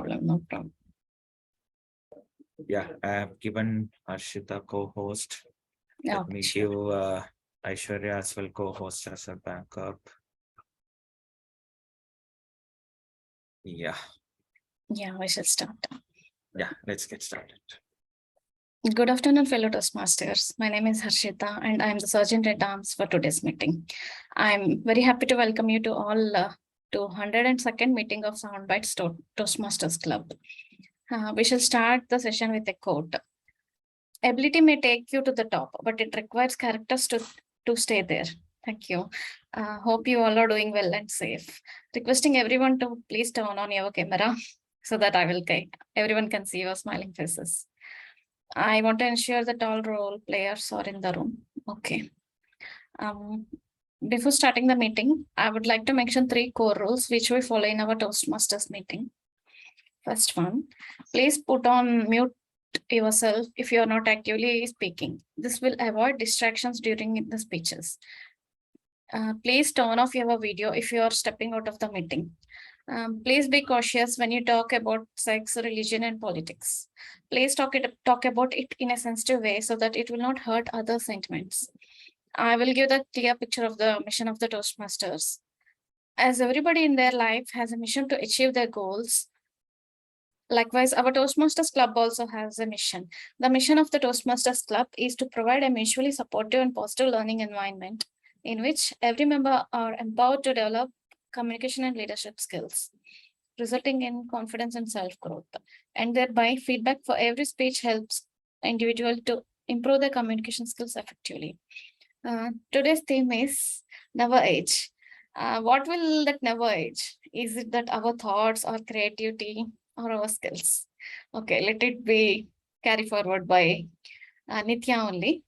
problem, no problem. Yeah, I have given Arshita co-host. Let me give Aishwarya as well co-host as a backup. Yeah. Yeah, we should start. Yeah, let's get started. Good afternoon, fellow Toastmasters. My name is Harshita, and I am the Sergeant at Arms for today's meeting. I'm very happy to welcome you to all to 102nd meeting of SoundBytes Toastmasters Club. We shall start the session with a quote. Ability may take you to the top, but it requires characters to stay there. Thank you. Hope you all are doing well and safe. Requesting everyone to please turn on your camera so that everyone can see your smiling faces. I want to ensure that all role players are in the room. Okay. Before starting the meeting, I would like to mention 3 core rules which we follow in our Toastmasters meeting. First one, please put on mute yourself if you are not actively speaking. This will avoid distractions during the speeches. Please turn off your video if you are stepping out of the meeting. Please be cautious when you talk about sex, religion, and politics. Please talk about it in a sensitive way so that it will not hurt other sentiments. I will give the clear picture of the mission of the Toastmasters. As everybody in their life has a mission to achieve their goals, likewise, our Toastmasters Club also has a mission. The mission of the Toastmasters Club is to provide a mutually supportive and positive learning environment in which every member are empowered to develop communication and leadership skills, resulting in confidence and self-growth. And thereby, feedback for every speech helps individual to improve their communication skills effectively. Today's theme is never age. What will that never age? Is it that our thoughts, our creativity, or our skills? Okay, let it be carried forward by Nitya only.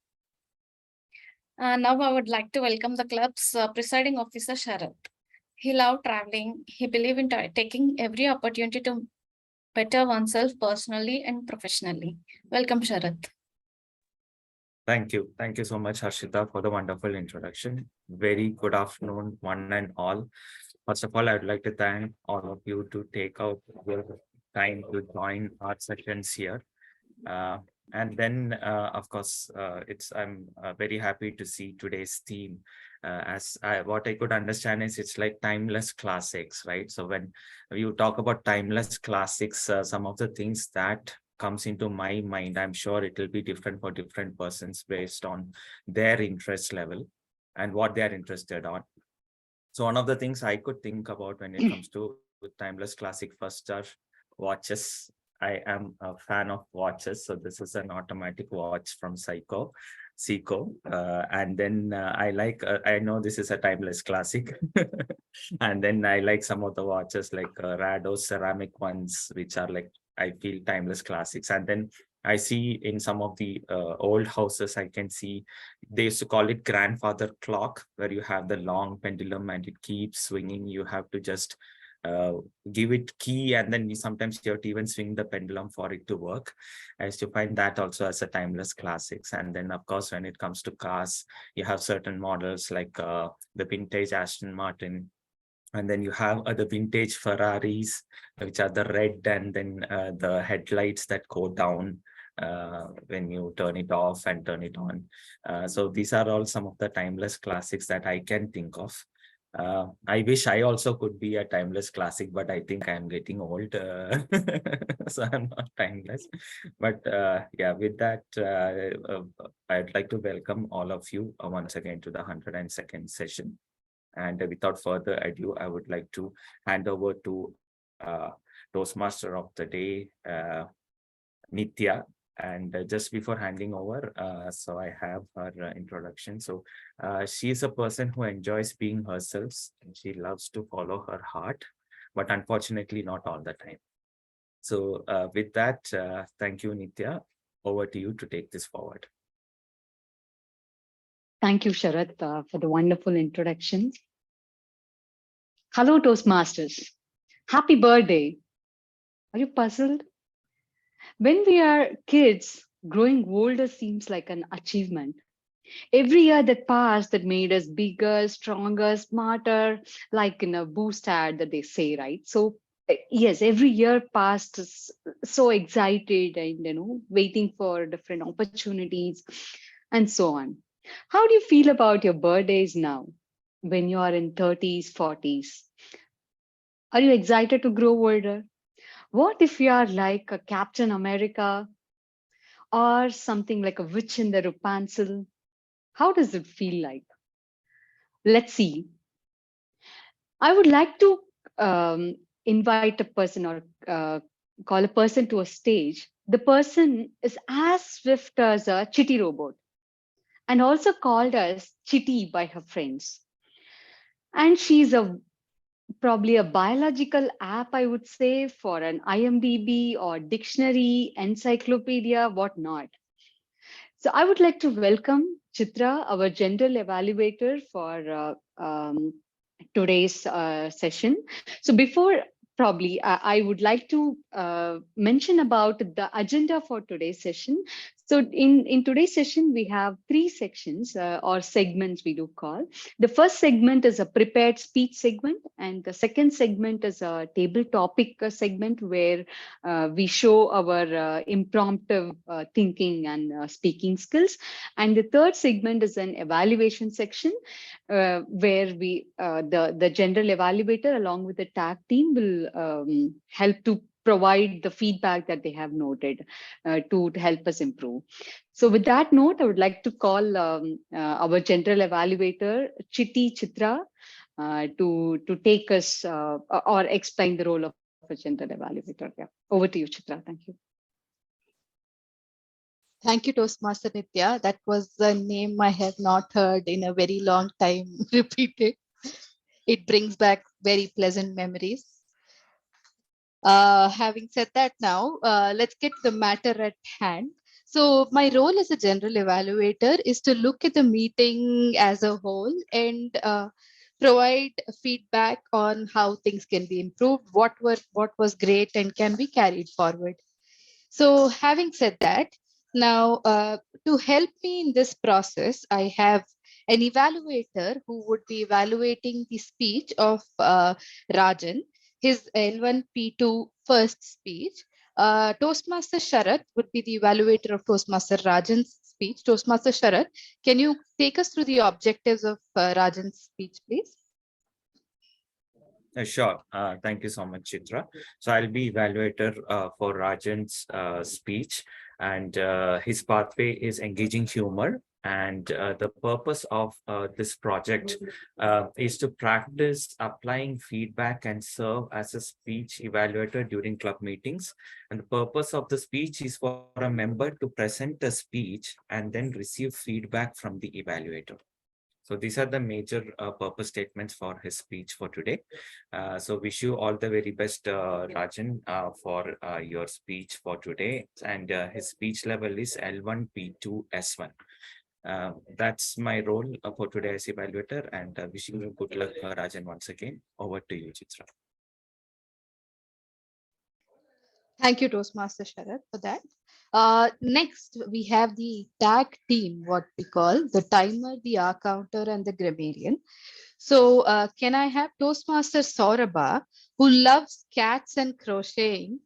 Now I would like to welcome the club's presiding officer, Sharath. He loved traveling. He believed in taking every opportunity to better oneself personally and professionally. Welcome, Sharath. Thank you. Thank you so much, Harshita, for the wonderful introduction. Very good afternoon, one and all. First of all, I would like to thank all of you to take out your time to join our sessions here. And then, of course, I'm very happy to see today's theme. What I could understand is it's like timeless classics, right? So when you talk about timeless classics, some of the things that comes into my mind, I'm sure it will be different for different persons based on their interest level and what they are interested on. So one of the things I could think about when it comes to timeless classic first are watches. I am a fan of watches. So this is an automatic watch from Seiko. And then I know this is a timeless classic. And then I like some of the watches like Radisys ceramic ones, which are like, I feel timeless classics. And then I see in some of the old houses, I can see they used to call it grandfather clock, where you have the long pendulum and it keeps swinging. You have to just give it key, and then sometimes you have to even swing the pendulum for it to work. I used to find that also as a timeless classics. And then of course, when it comes to cars, you have certain models like the vintage Aston Martin, and then you have the vintage Ferraris, which are the red, and then the headlights that go down when you turn it off and turn it on. So these are all some of the timeless classics that I can think of. I wish I also could be a timeless classic, but I think I'm getting old, so I'm not timeless. But yeah, with that, I'd like to welcome all of you once again to the 102nd session. And without further ado, I would like to hand over to Toastmaster of the day, Nitya. And just before handing over, so I have her introduction. So she's a person who enjoys being herself, and she loves to follow her heart, but unfortunately not all the time. So with that, thank you, Nitya. Over to you to take this forward. Thank you, Sharath, for the wonderful introduction. Hello, Toastmasters. Happy birthday. Are you puzzled? When we are kids, growing older seems like an achievement. Every year that passed that made us bigger, stronger, smarter, like in a boost ad that they say, right? So yes, every year passed so excited and waiting for different opportunities and so on. How do you feel about your birthdays now when you are in 30s, 40s? Are you excited to grow older? What if you are like a Captain America or something like a witch in the Rapunzel? How does it feel like? Let's see. I would like to invite a person or call a person to a stage. The person is as swift as a chitty robot and also called as Chitty by her friends. And she's probably a biological app, I would say, for an IMDb or dictionary, encyclopedia, whatnot. So I would like to welcome Chitra, our general evaluator for today's session. So before probably I would like to mention about the agenda for today's session. So in today's session, we have three sections or segments we do call. The first segment is a prepared speech segment, and the second segment is a table topic segment where we show our impromptu thinking and speaking skills. And the third segment is an evaluation section where the general evaluator along with the tag team will help to provide the feedback that they have noted to help us improve. So with that note, I would like to call our general evaluator, Chitra, to take us or explain the role of a general evaluator. Yeah. Over to you, Chitra. Thank you. Thank you, Toastmaster Nitya. That was a name I have not heard in a very long time repeated. It brings back very pleasant memories. Having said that now, let's get the matter at hand. So my role as a general evaluator is to look at the meeting as a whole and provide feedback on how things can be improved, what was great and can be carried forward. So having said that, now to help me in this process, I have an evaluator who would be evaluating the speech of Rajan, his L1P2 first speech. Toastmaster Sharath would be the evaluator of Toastmaster Rajan's speech. Toastmaster Sharath, can you take us through the objectives of Rajan's speech, please? Sure. Thank you so much, Chitra. So I'll be evaluator for Rajan's speech, and his pathway is engaging humor. And the purpose of this project is to practice applying feedback and serve as a speech evaluator during club meetings. And the purpose of the speech is for a member to present a speech and then receive feedback from the evaluator. So these are the major purpose statements for his speech for today. So wish you all the very best, Rajan, for your speech for today. And his speech level is L1, P2, S1. That's my role for today as evaluator, and wishing you good luck, Rajan, once again. Over to you, Chitra. Thank you, Toastmaster Sharath, for that. Next, we have the tag team, what we call the timer, the R counter, and the grammarian. So can I have Toastmaster Saurabha, who loves cats and crocheting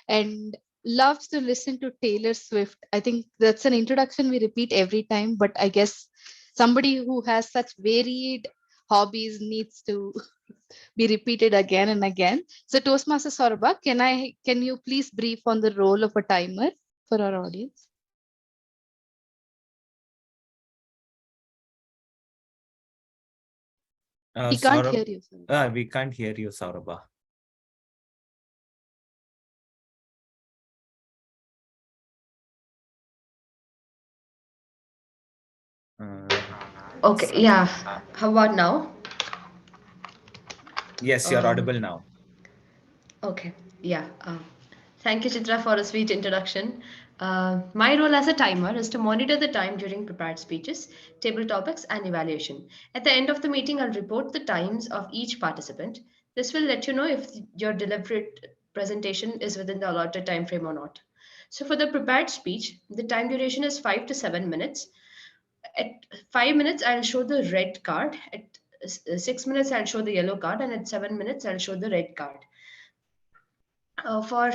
and loves to listen to Taylor Swift? I think that's an introduction we repeat every time, but I guess somebody who has such varied hobbies needs to be repeated again and again. So Toastmaster Saurabha, can you please brief on the role of a timer for our audience? We can't hear you. We can't hear you, Saurabha. Okay, yeah. How about now? Yes, you're audible now. Okay, yeah. Thank you, Chitra, for a sweet introduction. My role as a timer is to monitor the time during prepared speeches, table topics, and evaluation. At the end of the meeting, I'll report the times of each participant. This will let you know if your deliberate presentation is within the allotted time frame or not. So for the prepared speech, the time duration is 5 to 7 minutes. At 5 minutes, I'll show the red card. At 6 minutes, I'll show the yellow card. And at 7 minutes, I'll show the red card. For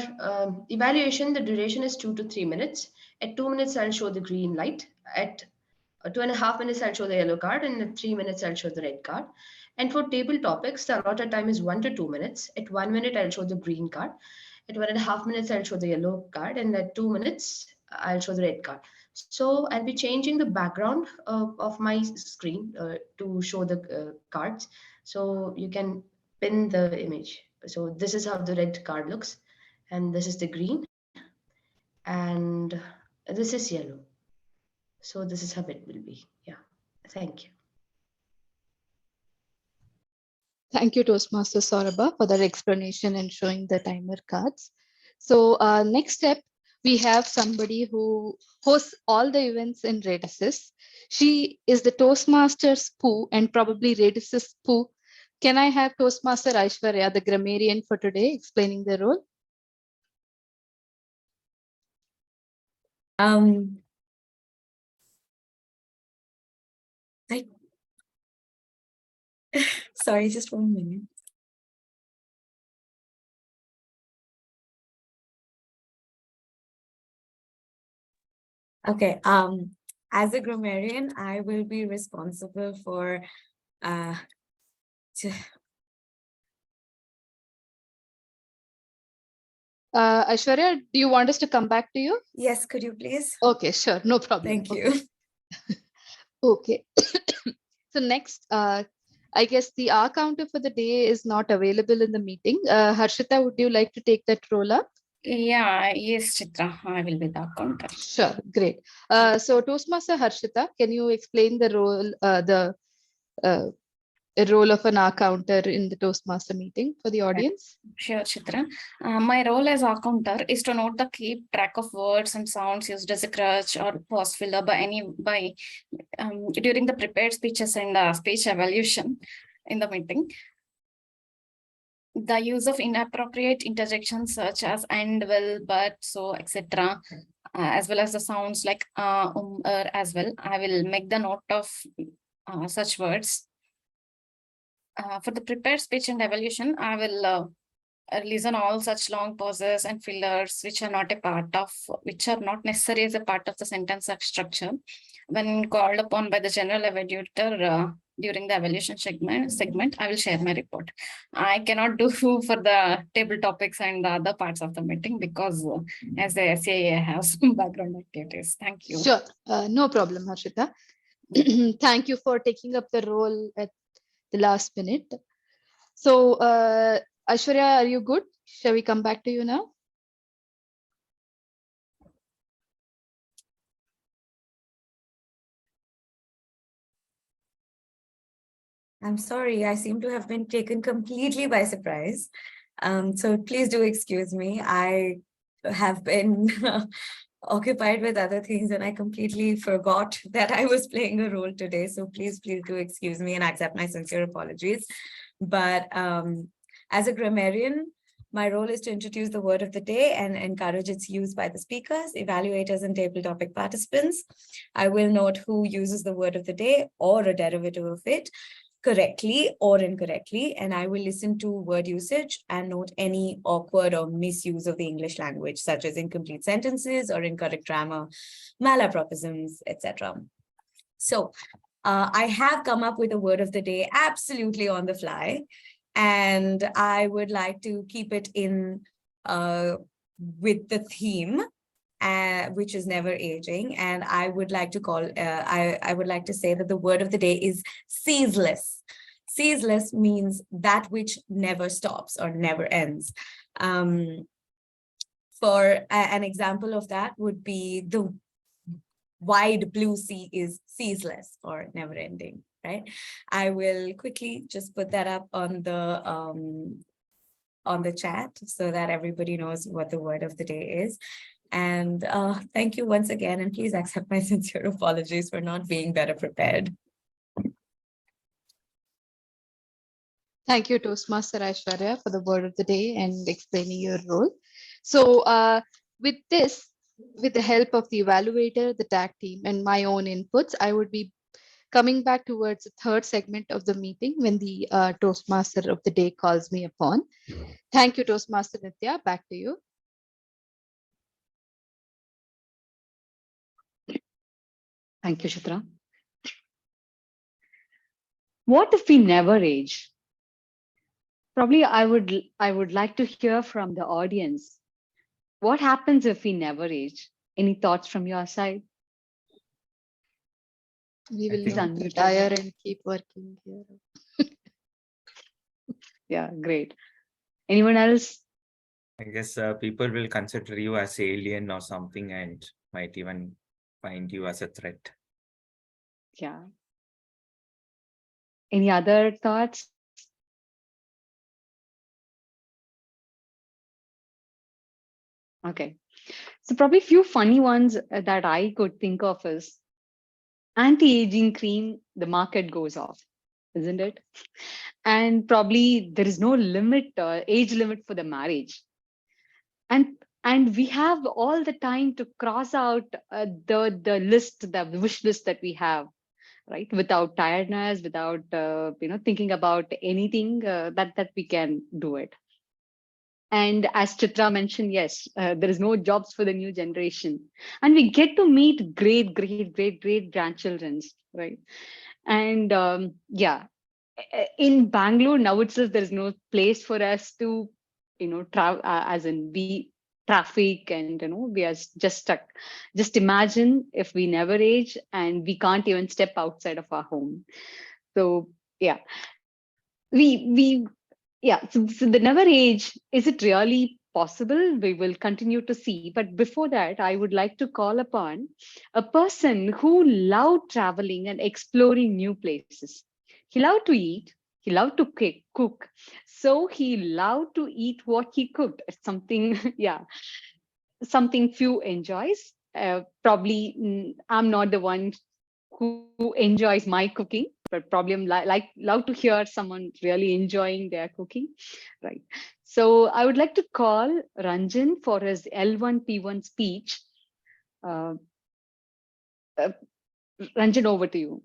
evaluation, the duration is 2 to 3 minutes. At 2 minutes, I'll show the green light. At 2.5 minutes, I'll show the yellow card, and at 3 minutes, I'll show the red card. And for table topics, the allotted time is 1 to 2 minutes. At 1 minute, I'll show the green card. At 1.5 minutes, I'll show the yellow card, and at 2 minutes, I'll show the red card. So I'll be changing the background of my screen to show the cards. So you can pin the image. So this is how the red card looks, and this is the green, and this is yellow. So this is how it will be. Yeah. Thank you. Thank you, Toastmaster Saurabha, for that explanation and showing the timer cards. So next step, we have somebody who hosts all the events in Radisys. She is the Toastmasters Pooh and probably Radisys Pooh. Can I have Toastmaster Aishwarya, the grammarian for today, explaining the role? Sorry, just 1 minute. Okay, as a grammarian, I will be responsible for Aishwarya, do you want us to come back to you? yes, could you please? Okay, sure, no problem. Thank you. Okay. So next, I guess the R counter for the day is not available in the meeting. Harshita, would you like to take that role up? Yeah, yes, Chitra, I will be the accountant. Sure, great. So Toastmaster Harshita, can you explain the role, role of an R counter in the Toastmaster meeting for the audience? Sure, Chitra. My role as accounter is to note the keep track of words and sounds used as a crutch or pause filler during the prepared speeches and speech evaluation in the meeting. The use of inappropriate interjections such as and, will, but, so, etc., as well as the sounds like as well. I will make the note of such words. For the prepared speech and evaluation, I will listen all such long pauses and fillers which are not necessary as a part of the sentence structure. When called upon by the general evaluator during the evaluation segment, I will share my report. I cannot do for the table topics and the other parts of the meeting because as the SAA, I have some background activities. Thank you. Sure, no problem, Harshita. Thank you for taking up the role at the last minute. So, Aishwarya, are you good? Shall we come back to you now? I'm sorry, I seem to have been taken completely by surprise. So please do excuse me. I have been occupied with other things and I completely forgot that I was playing a role today. So please do excuse me and accept my sincere apologies. But as a grammarian, my role is to introduce the word of the day and encourage its use by the speakers, evaluators, and table topic participants. I will note who uses the word of the day or a derivative of it correctly or incorrectly, and I will listen to word usage and note any awkward or misuse of the English language, such as incomplete sentences or incorrect grammar, malapropisms, etc. So I have come up with a word of the day absolutely on the fly, and I would like to keep it in with the theme, which is never aging. And I would like to I would like to say that the word of the day is ceaseless. Ceaseless means that which never stops or never ends. For an example of that would be the wide blue sea is ceaseless or never ending, right? I will quickly just put that up on the chat so that everybody knows what the word of the day is. And thank you once again, and please accept my sincere apologies for not being better prepared. Thank you, Toastmaster Aishwarya, for the word of the day and explaining your role. So with this, with the help of the evaluator, the tag team, and my own inputs, I would be coming back towards the third segment of the meeting when the Toastmaster of the day calls me upon. Thank you, Toastmaster Nitya. Back to you. Thank you, Chitra. What if we never age? Probably I would like to hear from the audience. What happens if we never age? Any thoughts from your side? We will think- retire and keep working here. Yeah, great. Anyone else? I guess people will consider you as alien or something and might even find you as a threat. Yeah. Any other thoughts? Okay. So probably few funny ones that I could think of is anti-aging cream, the market goes off, isn't it? And probably there is no limit, age limit for the marriage. And we have all the time to cross out the list, the wish list that we have, right? Without tiredness, without thinking about anything that we can do it. And as Chitra mentioned, yes, there is no jobs for the new generation, and we get to meet great grandchildren, right? And in Bangalore now itself, there is no place for us to, travel, as in be traffic, and we are just stuck. Just imagine if we never age and we can't even step outside of our home. So yeah, so the never age, is it really possible? We will continue to see. But before that, I would like to call upon a person who loved traveling and exploring new places. He loved to eat. He loved to cook. So he loved to eat what he cooked. It's something, something few enjoys. Probably I'm not the one who enjoys my cooking, but probably I'm love to hear someone really enjoying their cooking, right? So I would like to call Ranjan for his L1P1 speech. Ranjan, over to you.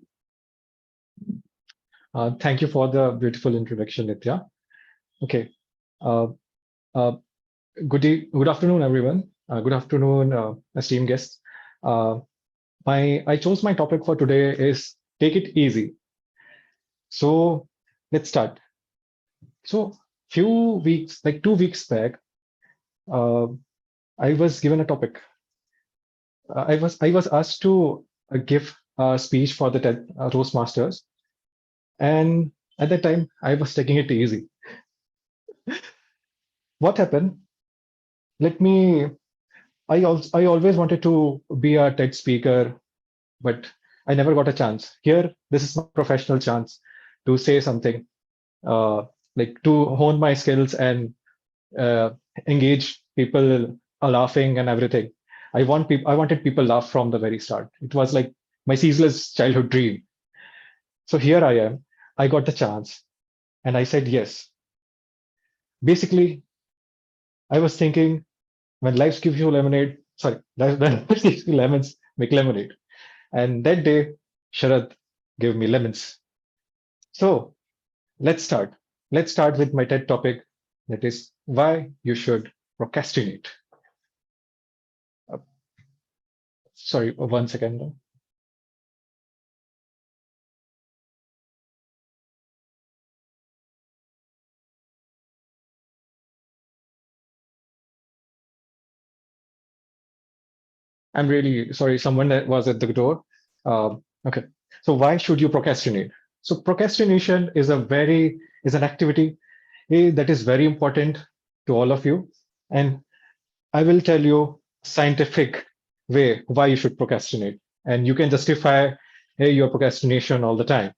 Thank you for the beautiful introduction, Nitya. Okay. Good afternoon, everyone. Good afternoon, esteemed guests. I chose my topic for today is take it easy. So let's start. So few weeks, like 2 weeks back, I was given a topic. I was asked to give a speech for the Toastmasters, and at that time I was taking it easy. What happened? I always wanted to be a TED speaker, but I never got a chance. Here, this is my professional chance to say something, like to hone my skills and engage people laughing and everything. I wanted people laugh from the very start. It was like my ceaseless childhood dream. So here I am. I got the chance, and I said yes. Basically, I was thinking, when life gives you lemonade, when life gives you lemons, make lemonade. And that day, Sharad gave me lemons. So let's start. Let's start with my TED topic, that is why you should procrastinate. Sorry, 1 second. I'm really sorry, someone that was at the door. Okay, so why should you procrastinate? So procrastination is an activity that is very important to all of you. And I will tell you scientific way why you should procrastinate. And you can justify your procrastination all the time.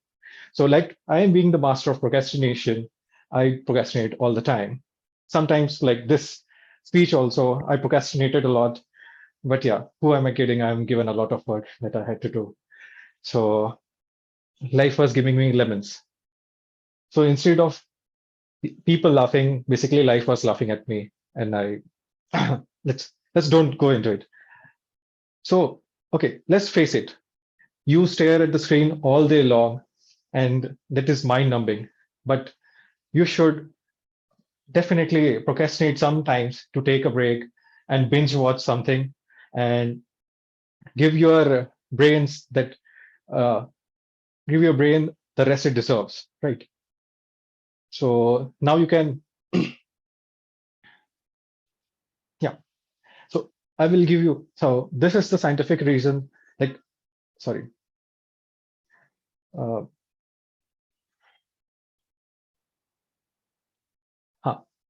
So like I am being the master of procrastination, I procrastinate all the time. Sometimes like this speech also, I procrastinated a lot. But yeah, who am I kidding? I'm given a lot of work that I had to do. So life was giving me lemons. So instead of people laughing, basically life was laughing at me. And I let's don't go into it. So okay, let's face it. you stare at the screen all day long, and that is mind numbing. But you should definitely procrastinate sometimes to take a break and binge watch something and give your brains that uh, give your brain the rest it deserves, right? So now you can, yeah. So I will give you, so this is the scientific reason, like, sorry. Uh,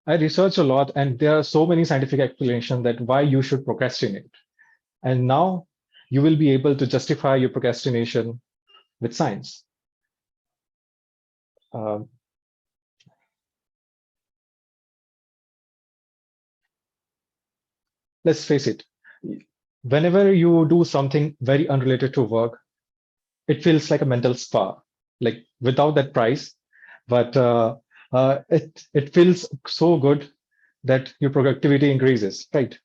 I research a lot, and there are so many scientific explanations that why you should procrastinate. And now you will be able to justify your procrastination with science. Um, let's face it, whenever you do something very unrelated to work, it feels like a mental spa, like without that price, but it feels so good that your productivity increases, right?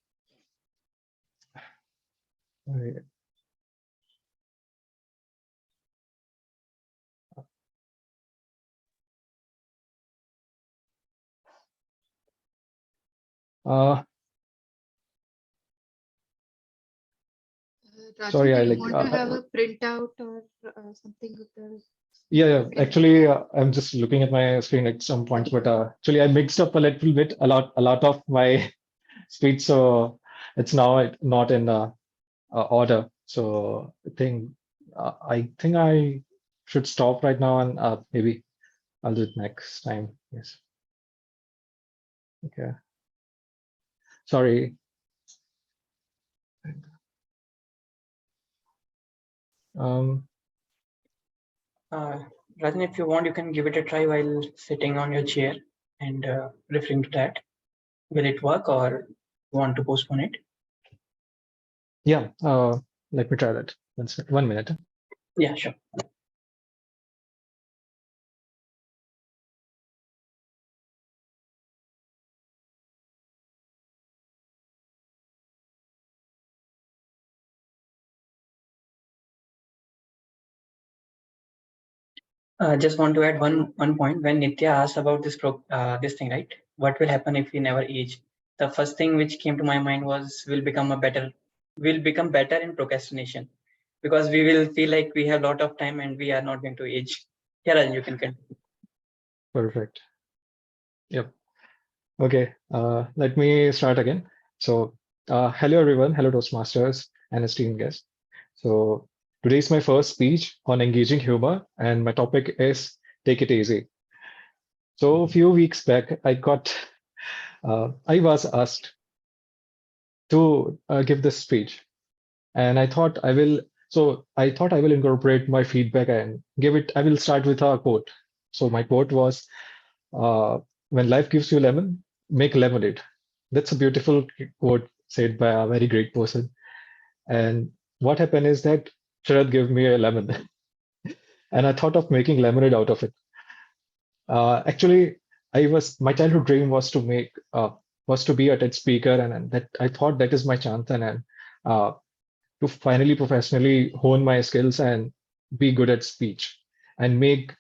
Uh, sorry, Rajan, do I you like want to have a printout or something with the? yeah. Actually, I'm just looking at my screen at some point, but actually, I mixed up a little bit, a lot of my speech, so it's now not in order. So I think I should stop right now, and maybe I'll do it next time. Yes. Okay. Sorry. Um, Rajan, if you want, you can give it a try while sitting on your chair and referring to that. Will it work, or want to postpone it? yeah. Let me try that. 1 minute. Yeah, sure. Just want to add one point. When Nitya asked about this thing, right? What will happen if we never age? The first thing which came to my mind was we'll become better in procrastination, because we will feel like we have a lot of time and we are not going to age. Yeah, Rajan, you can continue. Perfect. Yep. Okay. Let me start again. So, hello everyone. Hello Toastmasters and esteemed guests. So today is my first speech on engaging humor, and my topic is take it easy. So a few weeks back, I was asked to give this speech, and I thought I will. So I thought I will incorporate my feedback and give it. I will start with a quote. So my quote was, "When life gives you lemon, make lemonade." That's a beautiful quote said by a very great person. And what happened is that Sharad gave me a lemon, and I thought of making lemonade out of it. Actually, my childhood dream was to be a TED speaker, and that I thought that is my chance, and uh, to finally professionally hone my skills and be good at speech and make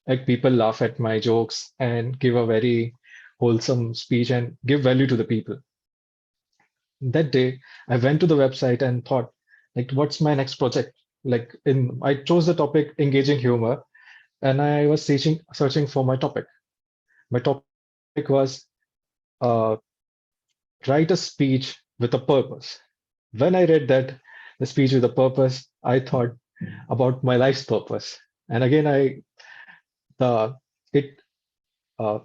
like people laugh at my jokes and give a very wholesome speech and give value to the people. That day, I went to the website and thought, like, what's my next project? I chose the topic engaging humor, and I was searching for my topic. My topic was uh, write a speech with a purpose. When I read that, the speech with a purpose, I thought about my life's purpose. And again, the it uh,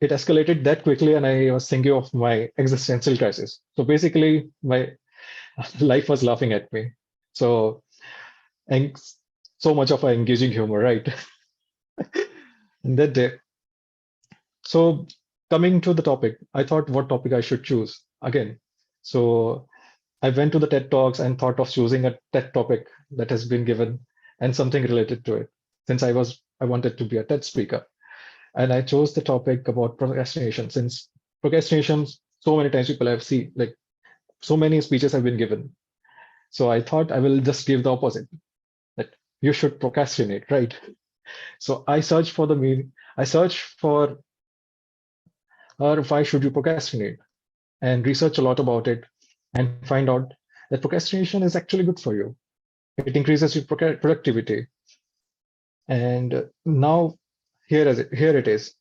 it escalated that quickly, and I was thinking of my existential crisis. So basically, my life was laughing at me. So and so much of engaging humor, right? And that day. So coming to the topic, I thought what topic I should choose again. So I went to the TED Talks and thought of choosing a TED topic that has been given and something related to it, since I wanted to be a TED speaker. And I chose the topic about procrastination, since procrastination, so many times people have seen, like so many speeches have been given. So I thought I will just give the opposite. That you should procrastinate, right? So I searched for the meaning. I searched for why should you procrastinate, and research a lot about it, and find out that procrastination is actually good for you. It increases your productivity. And now here it is.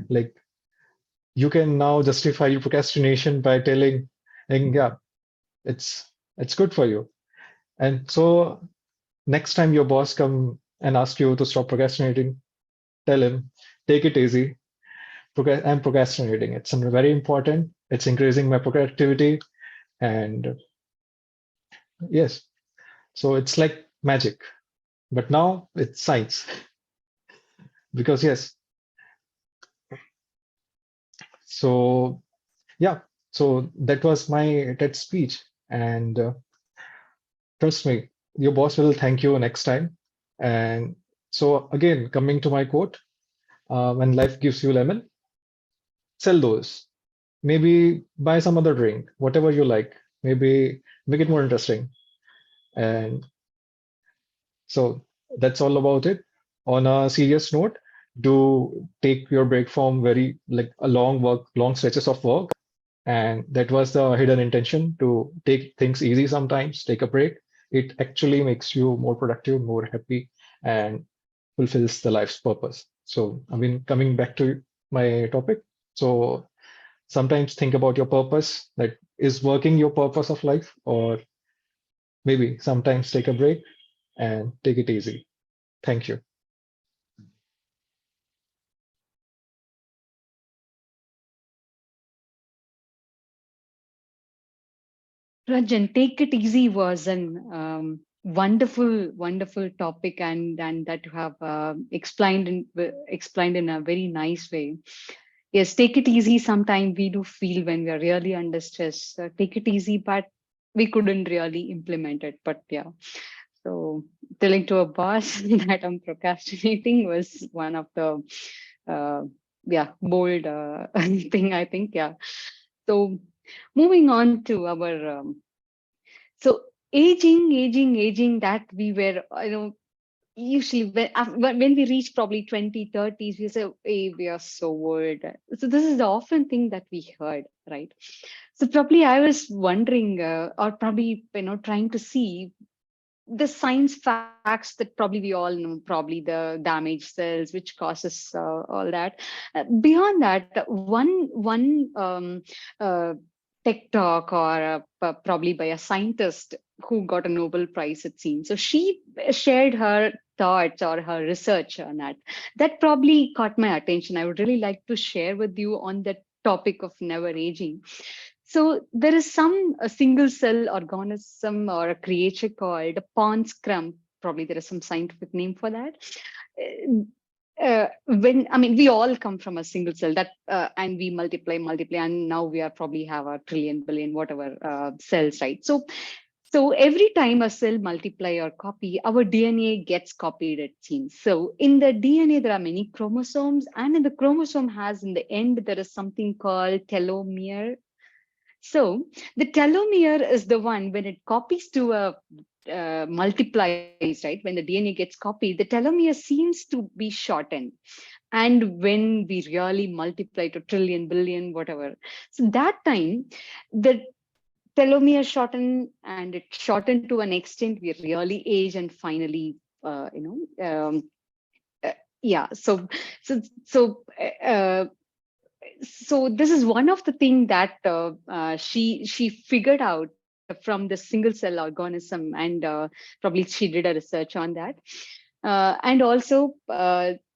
Like, you can now justify your procrastination by telling, and yeah, it's good for you. And so next time your boss come and ask you to stop procrastinating, tell him, take it easy. I'm procrastinating. It's very important. It's increasing my productivity. And yes, so it's like magic. But now it's science. Because yes, so yeah, so that was my TED speech. And trust me, your boss will thank you next time. And so again, coming to my quote, when life gives you lemon, sell those. Maybe buy some other drink, whatever you like. Maybe make it more interesting. And so that's all about it. On a serious note, do take your break from very like a long stretches of work. And that was the hidden intention, to take things easy sometimes, take a break. It actually makes you more productive, more happy, and fulfills the life's purpose. So, I mean, coming back to my topic. So sometimes think about your purpose, that is working your purpose of life, or maybe sometimes take a break and take it easy. Thank you. Rajan, take it easy was an wonderful topic, and that you have explained in a very nice way. Yes, take it easy. Sometimes we do feel when we are really under stress. Take it easy, but we couldn't really implement it. But yeah, so telling to a boss that I'm procrastinating was one of the bold thing, I think. Yeah. So moving on to our so aging, that we were, usually when we reach probably 2030s, we say, hey, we are so old. So this is the often thing that we heard, right? So probably I was wondering, or probably, trying to see the science facts that probably we all know, probably the damaged cells, which causes all that. Beyond that, one tech talk, or probably by a scientist who got a Nobel Prize, it seems. So she shared her thoughts or her research on that. That probably caught my attention. I would really like to share with you on that topic of never aging. So there is a single cell organism or a creature called a pond scrum. Probably there is some scientific name for that. We all come from a single cell, that and we multiply, and now we are probably have a trillion, billion, whatever cells, right? So every time a cell multiply or copy, our DNA gets copied, it seems. So in the DNA, there are many chromosomes, and in the chromosome has, in the end, there is something called telomere. So the telomere is the one when it copies to a multiplies, right? When the DNA gets copied, the telomere seems to be shortened. And when we really multiply to trillion, billion, whatever, so that time the telomere shorten, and it shortened to an extent we really age, and finally, yeah. So this is one of the things that she figured out from the single cell organism, and probably she did a research on that. And also,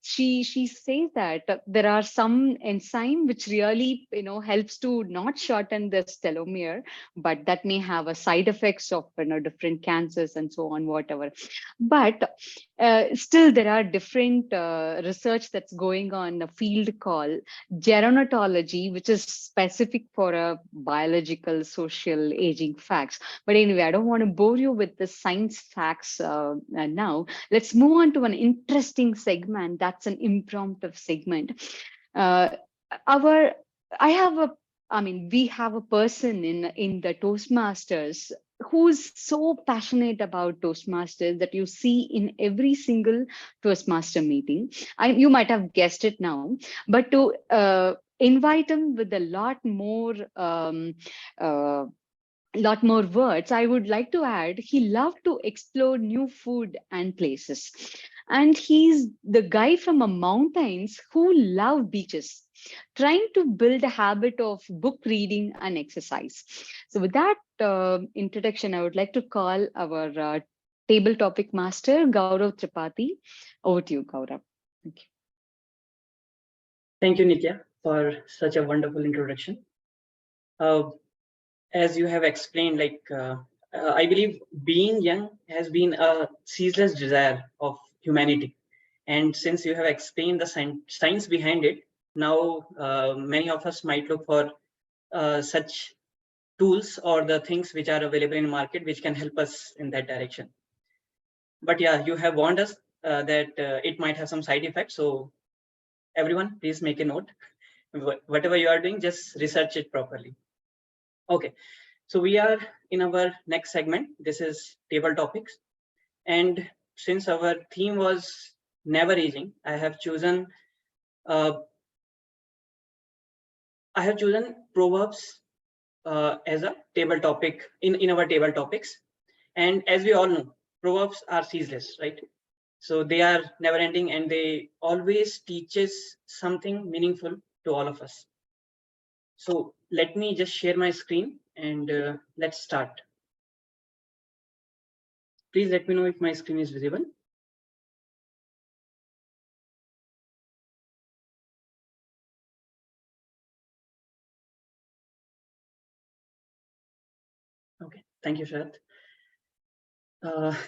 she says that there are some enzyme which really helps to not shorten this telomere, but that may have a side effects of different cancers and so on, whatever. But still, there are different research that's going on in a field called gerontology, which is specific for a biological, social aging facts. But anyway, I don't want to bore you with the science facts now. Let's move on to an interesting segment. That's an impromptu segment. We have a person in the Toastmasters who's so passionate about Toastmasters that you see in every single Toastmaster meeting. You might have guessed it now, but to invite him with a lot more words, I would like to add he loved to explore new food and places. And he's the guy from a mountains who love beaches, trying to build a habit of book reading and exercise. So with that introduction, I would like to call our table topic master, Gaurav Tripathi. Over to you, Gaurav. Thank you. Thank you, Nitya, for such a wonderful introduction. As you have explained, I believe being young has been a ceaseless desire of humanity. And since you have explained the science behind it, now many of us might look for such tools or the things which are available in market which can help us in that direction. But yeah, you have warned us that it might have some side effects. So everyone, please make a note. Whatever you are doing, just research it properly. Okay, so we are in our next segment. This is table topics. And since our theme was never aging, I have chosen proverbs as a table topic in our table topics. And as we all know, proverbs are ceaseless, right? So they are never ending and they always teaches something meaningful to all of us. So let me just share my screen and let's start. Please let me know if my screen is visible. Okay, thank you, Sharath.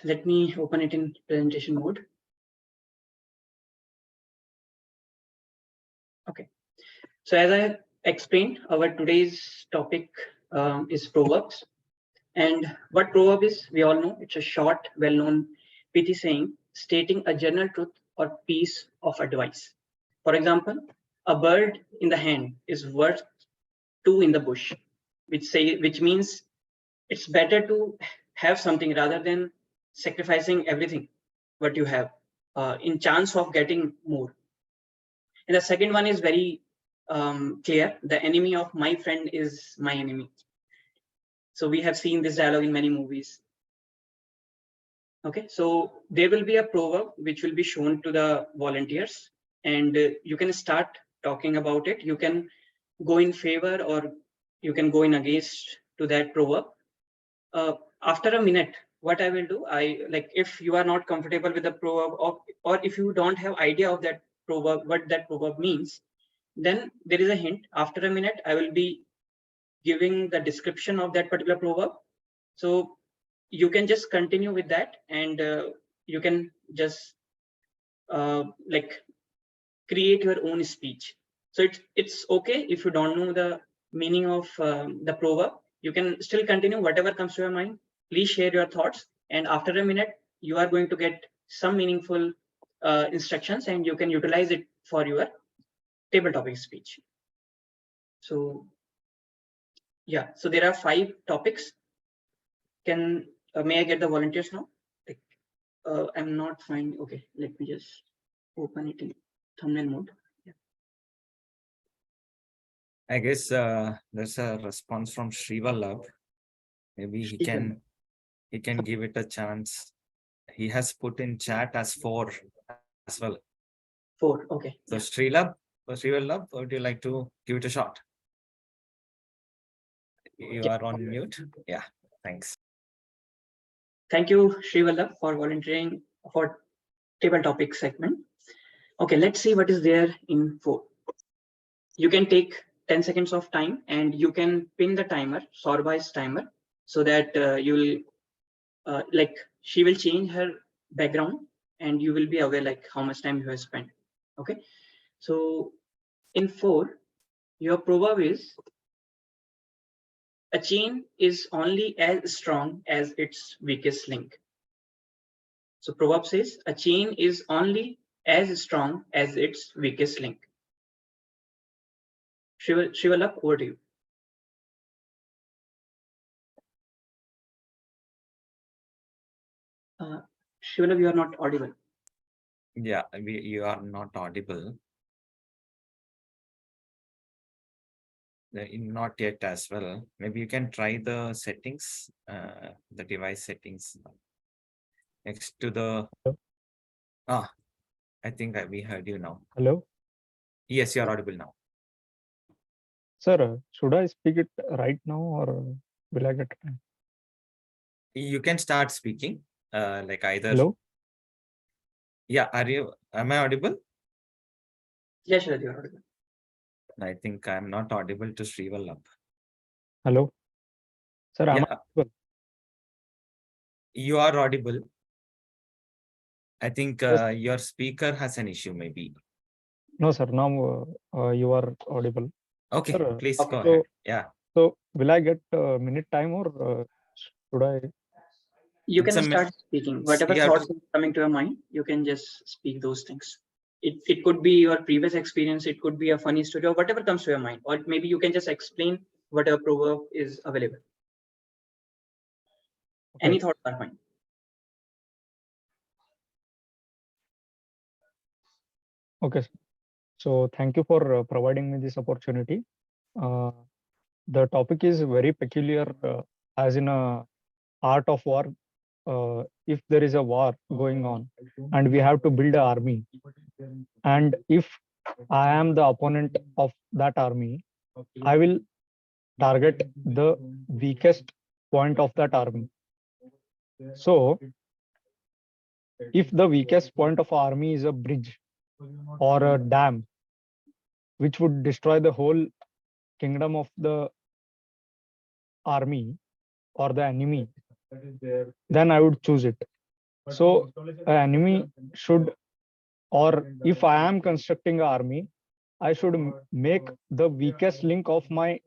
Let me open it in presentation mode. Okay, so as I explained, our today's topic is proverbs. And what proverb is, we all know, it's a short, well-known pithy saying stating a general truth or piece of advice. For example, a bird in the hand is worth two in the bush, which means it's better to have something rather than sacrificing everything what you have in chance of getting more. And the second one is very clear: the enemy of my friend is my enemy. So we have seen this dialogue in many movies. Okay, so there will be a proverb which will be shown to the volunteers, and you can start talking about it. You can go in favor or you can go in against to that proverb. After a minute, what I will do, if you are not comfortable with the proverb or if you don't have idea of that proverb, what that proverb means, then there is a hint. After a minute, I will be giving the description of that particular proverb. So you can just continue with that and you can just create your own speech. So it's okay if you don't know the meaning of the proverb. You can still continue whatever comes to your mind. Please share your thoughts, and after a minute you are going to get some meaningful instructions and you can utilize it for your table topic speech. So yeah, so there are 5 topics. Can may I get the volunteers now? I'm not finding. Okay, let me just open it in thumbnail mode. Yeah. I guess there's a response from Srivallabh. Maybe he can give it a chance. He has put in chat as 4 as well. 4, okay. So Srivallabh, would you like to give it a shot? You are on mute. Yeah, thanks. Thank you, Srivallabh, for volunteering for table topic segment. Okay, let's see what is there in 4. You can take 10 seconds of time and you can pin the timer, SoundBytes timer, so that you'll she will change her background and you will be aware how much time you have spent. Okay, so in 4, your proverb is: a chain is only as strong as its weakest link. So proverb says a chain is only as strong as its weakest link. Srivallabh, over to you. Shivalab, you are not audible. Yeah, you are not audible. Not yet as well. Maybe you can try the settings, the device settings next to the. I think we heard you now. Hello, Yes, you are audible now. sir. Should I speak it right now or will I get time? You can start speaking. Like either. Hello, Yeah, am I audible? Yes, Shivalab, you are audible. I think I'm not audible to Srivallabh. hello, sir. Am I Yeah, audible? you are audible. I think Yes. your speaker has an issue, maybe. No, sir. Now you are audible. Okay, Sir, please okay. go So, ahead. Yeah. so will I get a minute time or should I? You It's can a mi- start speaking. Whatever you have thoughts to- are coming to your mind, you can just speak those things. It could be your previous experience, it could be a funny story, or whatever comes to your mind. Or maybe you can just explain whatever proverb is available. Okay. Any thoughts are fine. Okay. So thank you for providing me this opportunity. The topic is very peculiar, as in a art of war. If there is a war going on and we have to build an army, and if I am the opponent of that army, I will target the weakest point of that army. So if the weakest point of army is a bridge or a dam, which would destroy the whole kingdom of the army or the enemy, then I would choose it. So an enemy should, or if I am constructing an army, I should make the weakest link of my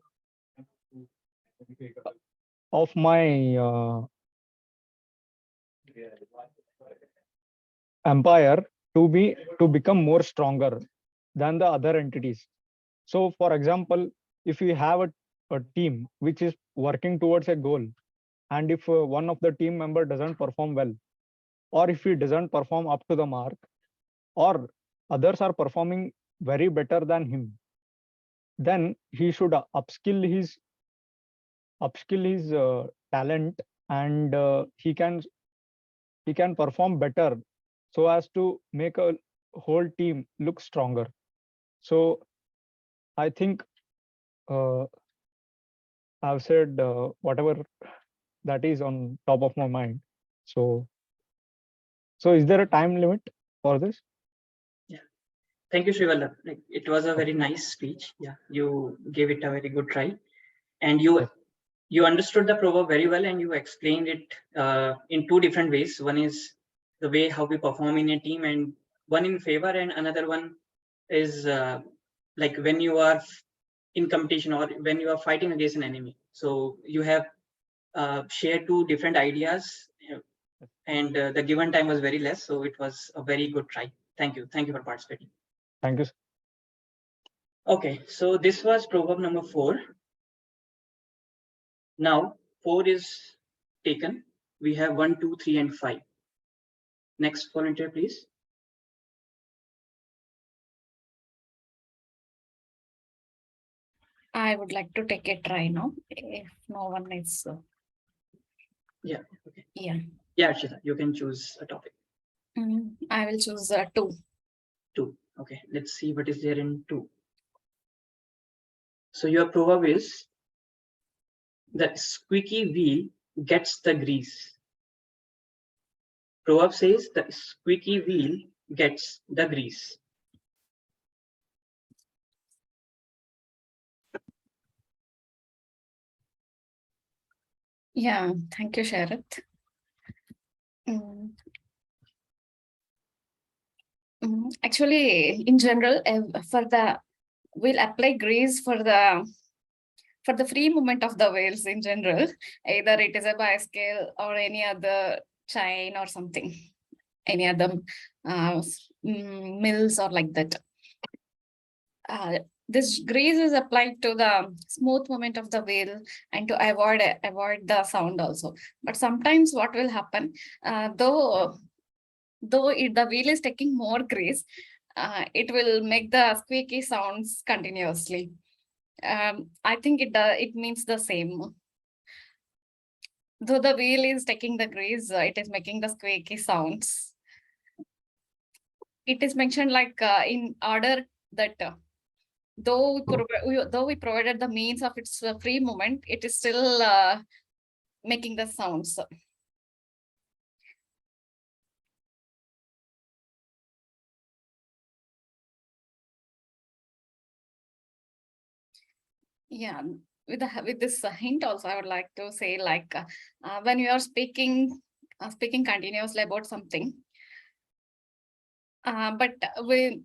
empire to become more stronger than the other entities. So for example, if we have a team which is working towards a goal, and if one of the team member doesn't perform well, or if he doesn't perform up to the mark, or others are performing very better than him, then he should upskill his talent, and he can perform better so as to make a whole team look stronger. So I think I've said whatever that is on top of my mind. So is there a time limit for this? Yeah. Thank you, Shivalab. Like, it was a very nice speech. Yeah, you gave it a very good try. And you understood the proverb very well, and you explained it in two different ways. One is the way how we perform in a team, and one in favor, and another one is like when you are in competition or when you are fighting against an enemy. So you have shared two different ideas, and the given time was very less, so it was a very good try. Thank you for participating. Thank you. Okay, so this was proverb number 4. Now 4 is taken. We have 1, 2, 3, and 5. Next volunteer, please. I would like to take a try now, if no one is. Yeah. Okay. Yeah. Yeah, Archita, you can choose a topic. I will choose 2. 2. Okay, let's see what is there in 2. So your proverb is the squeaky wheel gets the grease. Proverb says the squeaky wheel gets the grease. Yeah, thank you, Sharath. Actually, in general, we'll apply grease for the free movement of the wheels in general. Either it is a bicycle or any other chain or something, any other mills or like that. this grease is applied to the smooth movement of the wheel and to avoid the sound also. But sometimes what will happen, though the wheel is taking more grease, it will make the squeaky sounds continuously. I think it means the same. Though the wheel is taking the grease, it is making the squeaky sounds. It is mentioned like in order that though we provided the means of its free movement, it is still making the sounds. Yeah, with this hint also, I would like to say, like when you are speaking continuously about something, but we'll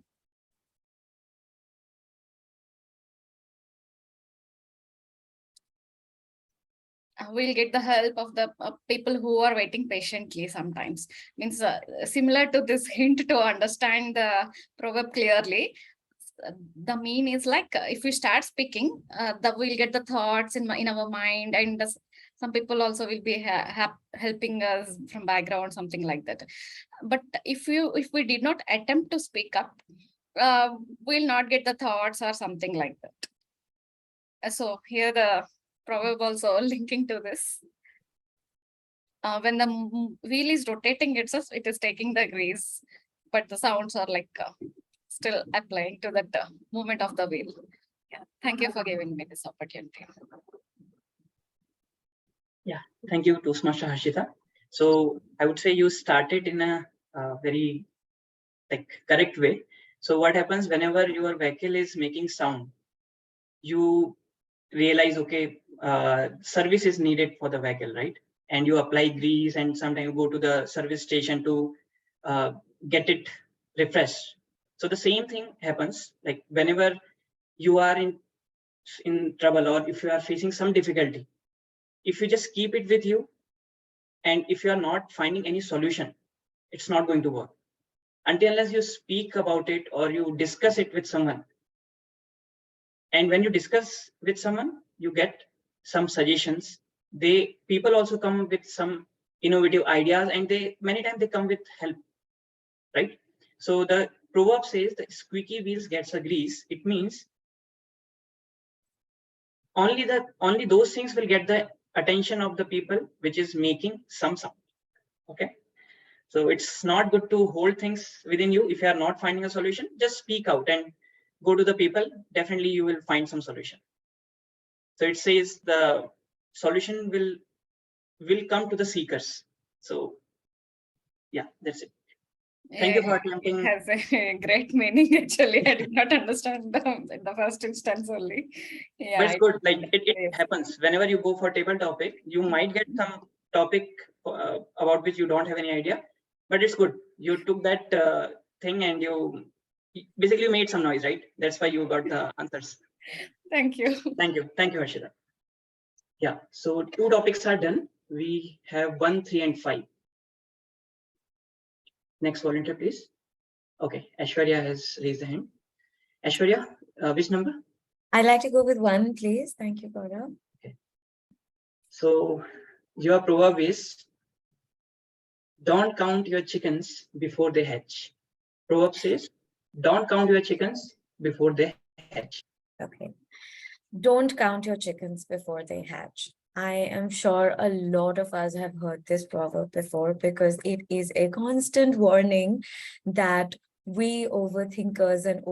get the help of the people who are waiting patiently sometimes. Means similar to this hint to understand the proverb clearly. The mean is like if we start speaking, that we'll get the thoughts in our mind, and some people also will be helping us from background, something like that. But if we did not attempt to speak up, we'll not get the thoughts or something like that. So here the proverb also linking to this. When the wheel is rotating itself, it is taking the grease, but the sounds are like still applying to that movement of the wheel. Yeah, thank you for giving me this opportunity. Yeah, thank you, Toastmaster Harshita. So I would say you started in a very correct way. So what happens whenever your vehicle is making sound, you realize, okay, service is needed for the vehicle, right? And you apply grease, and sometimes you go to the service station to get it refreshed. So the same thing happens, like whenever you are in trouble, or if you are facing some difficulty, if you just keep it with you, and if you are not finding any solution, it's not going to work until unless you speak about it or you discuss it with someone. And when you discuss with someone, you get some suggestions. People also come with some innovative ideas, and many times they come with help, right? So the proverb says that squeaky wheels gets a grease. It means only those things will get the attention of the people which is making some sound. Okay, so it's not good to hold things within you. If you are not finding a solution, just speak out and go to the people. Definitely you will find some solution. So it says the solution will come to the seekers. So yeah, that's it. Thank you for attempting. It has a great meaning. Actually, I did not understand in the first instance only. Yeah, but it's good. Like it happens whenever you go for table topic. You might get some topic about which you don't have any idea, but it's good. You took that thing and you basically made some noise, right? That's why you got the answers. Thank you. Thank you, Harshita. Yeah. So 2 topics are done. We have 1, 3, and 5. Next volunteer, please. Okay, Aishwarya has raised the hand. Aishwarya, which number? I'd like to go with 1, please. Thank you, Gaurav. Okay. So your proverb is, don't count your chickens before they hatch. Proverb says, don't count your chickens before they hatch. Okay. Don't count your chickens before they hatch. I am sure a lot of us have heard this proverb before, because it is a constant warning that we overthinkers and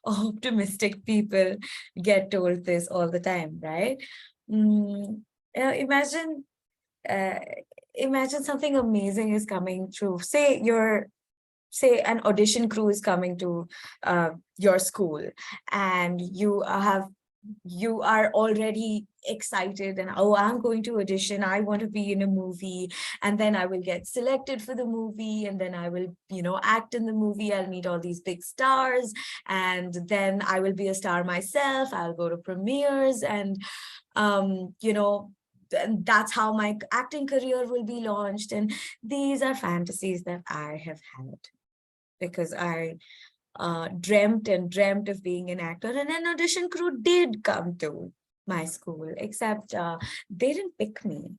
optimistic people get told this all the time, right? Imagine something amazing is coming through. Say an audition crew is coming to your school, and you are already excited, and oh, I'm going to audition, I want to be in a movie, and then I will get selected for the movie, and then I will act in the movie, I'll meet all these big stars, and then I will be a star myself, I'll go to premieres, and that's how my acting career will be launched. And these are fantasies that I have had, because I dreamt and dreamt of being an actor, and an audition crew did come to my school, except they didn't pick me.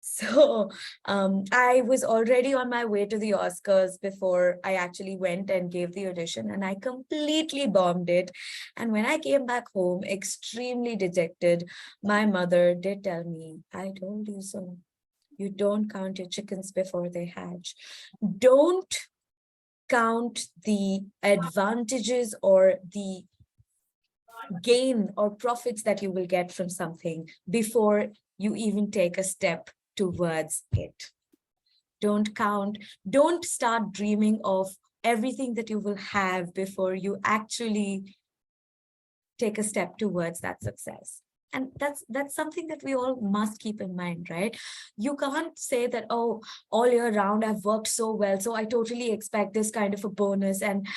So I was already on my way to the Oscars before I actually went and gave the audition, and I completely bombed it. And when I came back home, extremely dejected, my mother did tell me, I told you so. You don't count your chickens before they hatch. Don't count the advantages or the gain or profits that you will get from something before you even take a step towards it. Don't start dreaming of everything that you will have before you actually take a step towards that success. And that's something that we all must keep in mind, right? You can't say that, oh, all year round I've worked so well, so I totally expect this kind of a bonus and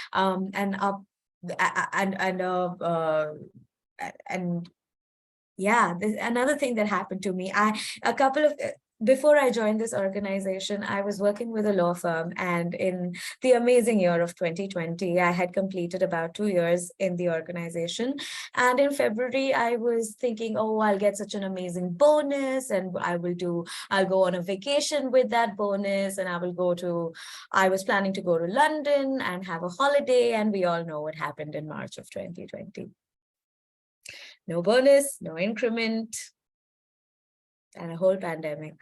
yeah, another thing that happened to me, before I joined this organization, I was working with a law firm, and in the amazing year of 2020, I had completed about 2 years in the organization. And in February, I was thinking, oh, I'll get such an amazing bonus, and I'll go on a vacation with that bonus, and I was planning to go to London and have a holiday, and we all know what happened in March of 2020. No bonus, no increment, and a whole pandemic.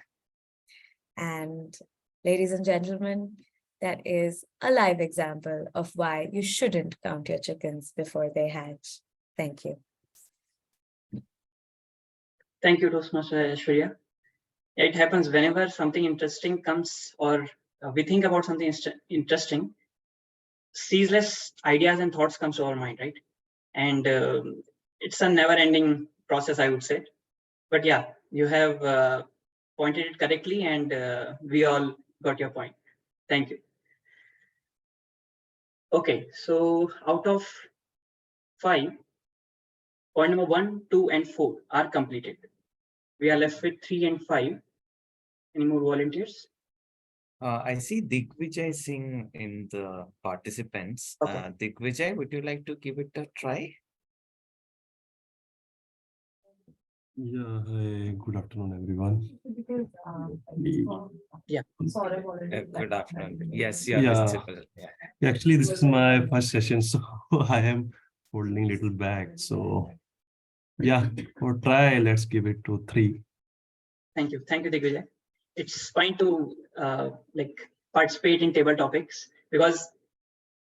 And ladies and gentlemen, that is a live example of why you shouldn't count your chickens before they hatch. Thank you. Thank you, Toastmaster Aishwarya. It happens whenever something interesting comes, or we think about something interesting, ceaseless ideas and thoughts comes to our mind, right? And it's a never-ending process, I would say. But yeah, you have pointed it correctly, and we all got your point. Thank you. Okay, so out of 5, point number 1, 2, and 4 are completed. We are left with 3 and 5. Any more volunteers? I see Digvijay Singh in the participants. Okay. Digvijay, would you like to give it a try? Yeah, hi, good afternoon, everyone. Yeah. Good afternoon. Yes, you're Yeah. visible. Yeah. Actually, this is my first session, so I am holding little back. So yeah, for try, let's give it to 3. Thank you, Digvijay. It's fine to participate in table topics, because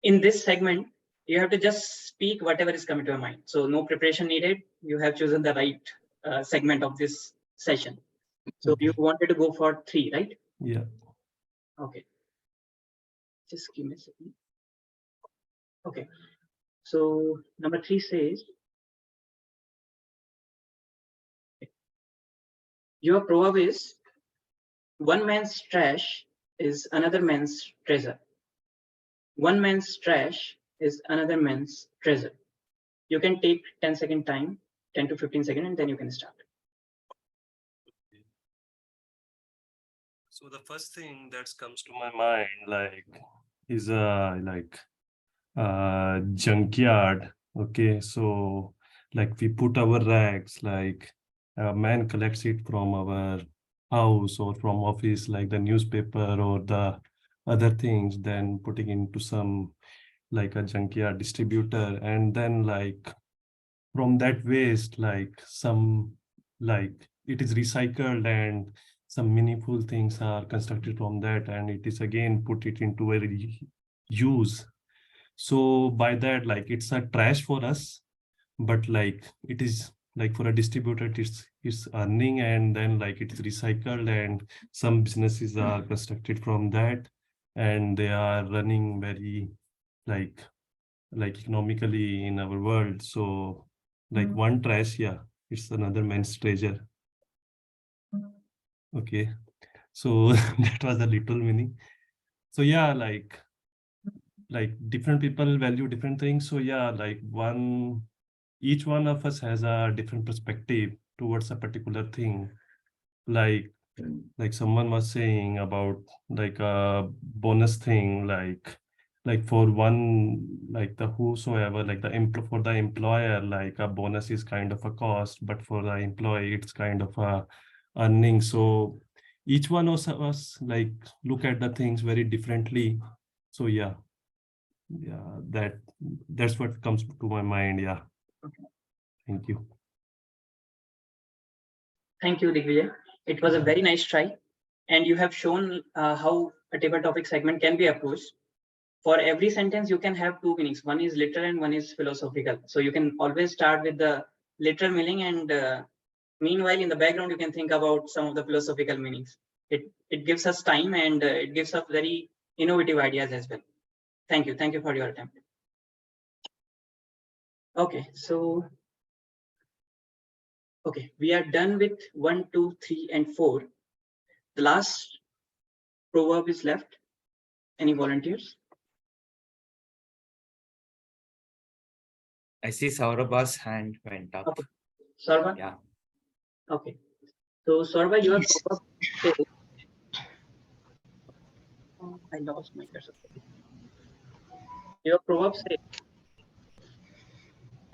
in this segment you have to just speak whatever is coming to your mind. So no preparation needed. You have chosen the right segment of this session. So Okay. you wanted to go for 3, right? Yeah. Okay. Just give me a second. Okay. So number 3 says, your proverb is, one man's trash is another man's treasure. One man's trash is another man's treasure. You can take 10-second time, 10 to 15 seconds, and then you can start. So the first thing that comes to my mind, is junkyard. Okay, so we put our rags, a man collects it from our house or from office, like the newspaper or the other things, then putting into some a junkyard distributor, and then from that waste, it is recycled, and some meaningful things are constructed from that, and it is again put it into a use. So by that, it's a trash for us, but it is for a distributor, it's earning, and then it is recycled, and some businesses are constructed from that, and they are running very economically in our world. So one trash, yeah, it's another man's treasure. Okay, so that was a little meaning. So yeah, different people value different things. So yeah, each one of us has a different perspective towards a particular thing. Like someone was saying about a bonus thing, like for one, like the whosoever, like for the employer, like a bonus is kind of a cost, but for the employee, it's kind of a earning. So each one of us like look at the things very differently. So yeah, that's what comes to my mind. Yeah. Okay. Thank you. Thank you, Digvijay. It was a very nice try. And you have shown how a table topic segment can be approached. For every sentence, you can have two meanings. One is literal and one is philosophical. So you can always start with the literal meaning, and meanwhile, in the background, you can think about some of the philosophical meanings. It gives us time, and it gives us very innovative ideas as well. Thank you. Thank you for your attempt. Okay, so okay, we are done with 1, 2, 3, and 4. The last proverb is left. Any volunteers? I see Saurabha's hand went up. Okay. Sarva? Yeah. Okay. So Sarva, your proverb says, oh, I lost my cursor. Your proverb says,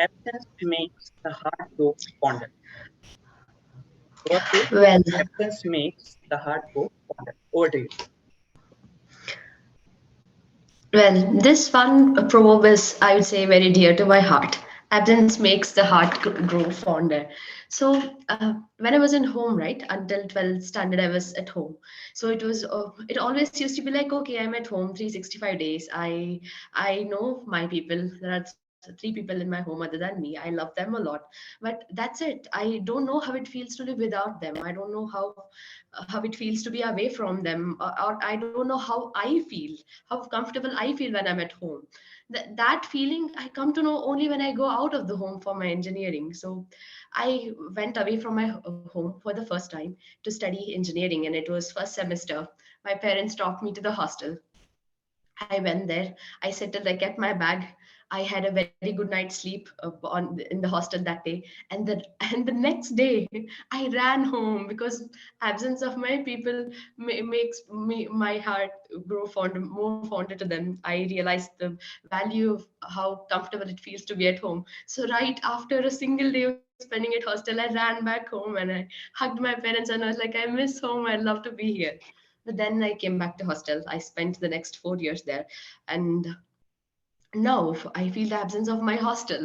absence makes the heart go fonder. Proverb says, Well, absence makes the heart go fonder. Over to you. well, this one proverb is, I would say, very dear to my heart. Absence makes the heart grow fonder. So when I was in home, right, until 12th standard, I was at home. So it always used to be like, okay, I'm at home 365 days. I know my people. There are three people in my home other than me. I love them a lot, but that's it. I don't know how it feels to live without them. I don't know how it feels to be away from them, or I don't know how I feel, how comfortable I feel when I'm at home. That feeling I come to know only when I go out of the home for my engineering. So I went away from my home for the first time to study engineering, and it was first semester. My parents dropped me to the hostel. I went there. I settled. I kept my bag. I had a very good night's sleep in the hostel that day, and the next day I ran home because absence of my people makes my heart grow more fonder to them. I realized the value of how comfortable it feels to be at home. So right after a single day of spending at hostel, I ran back home and I hugged my parents and I was like, I miss home. I'd love to be here. But then I came back to hostel. I spent the next 4 years there. And now I feel the absence of my hostel,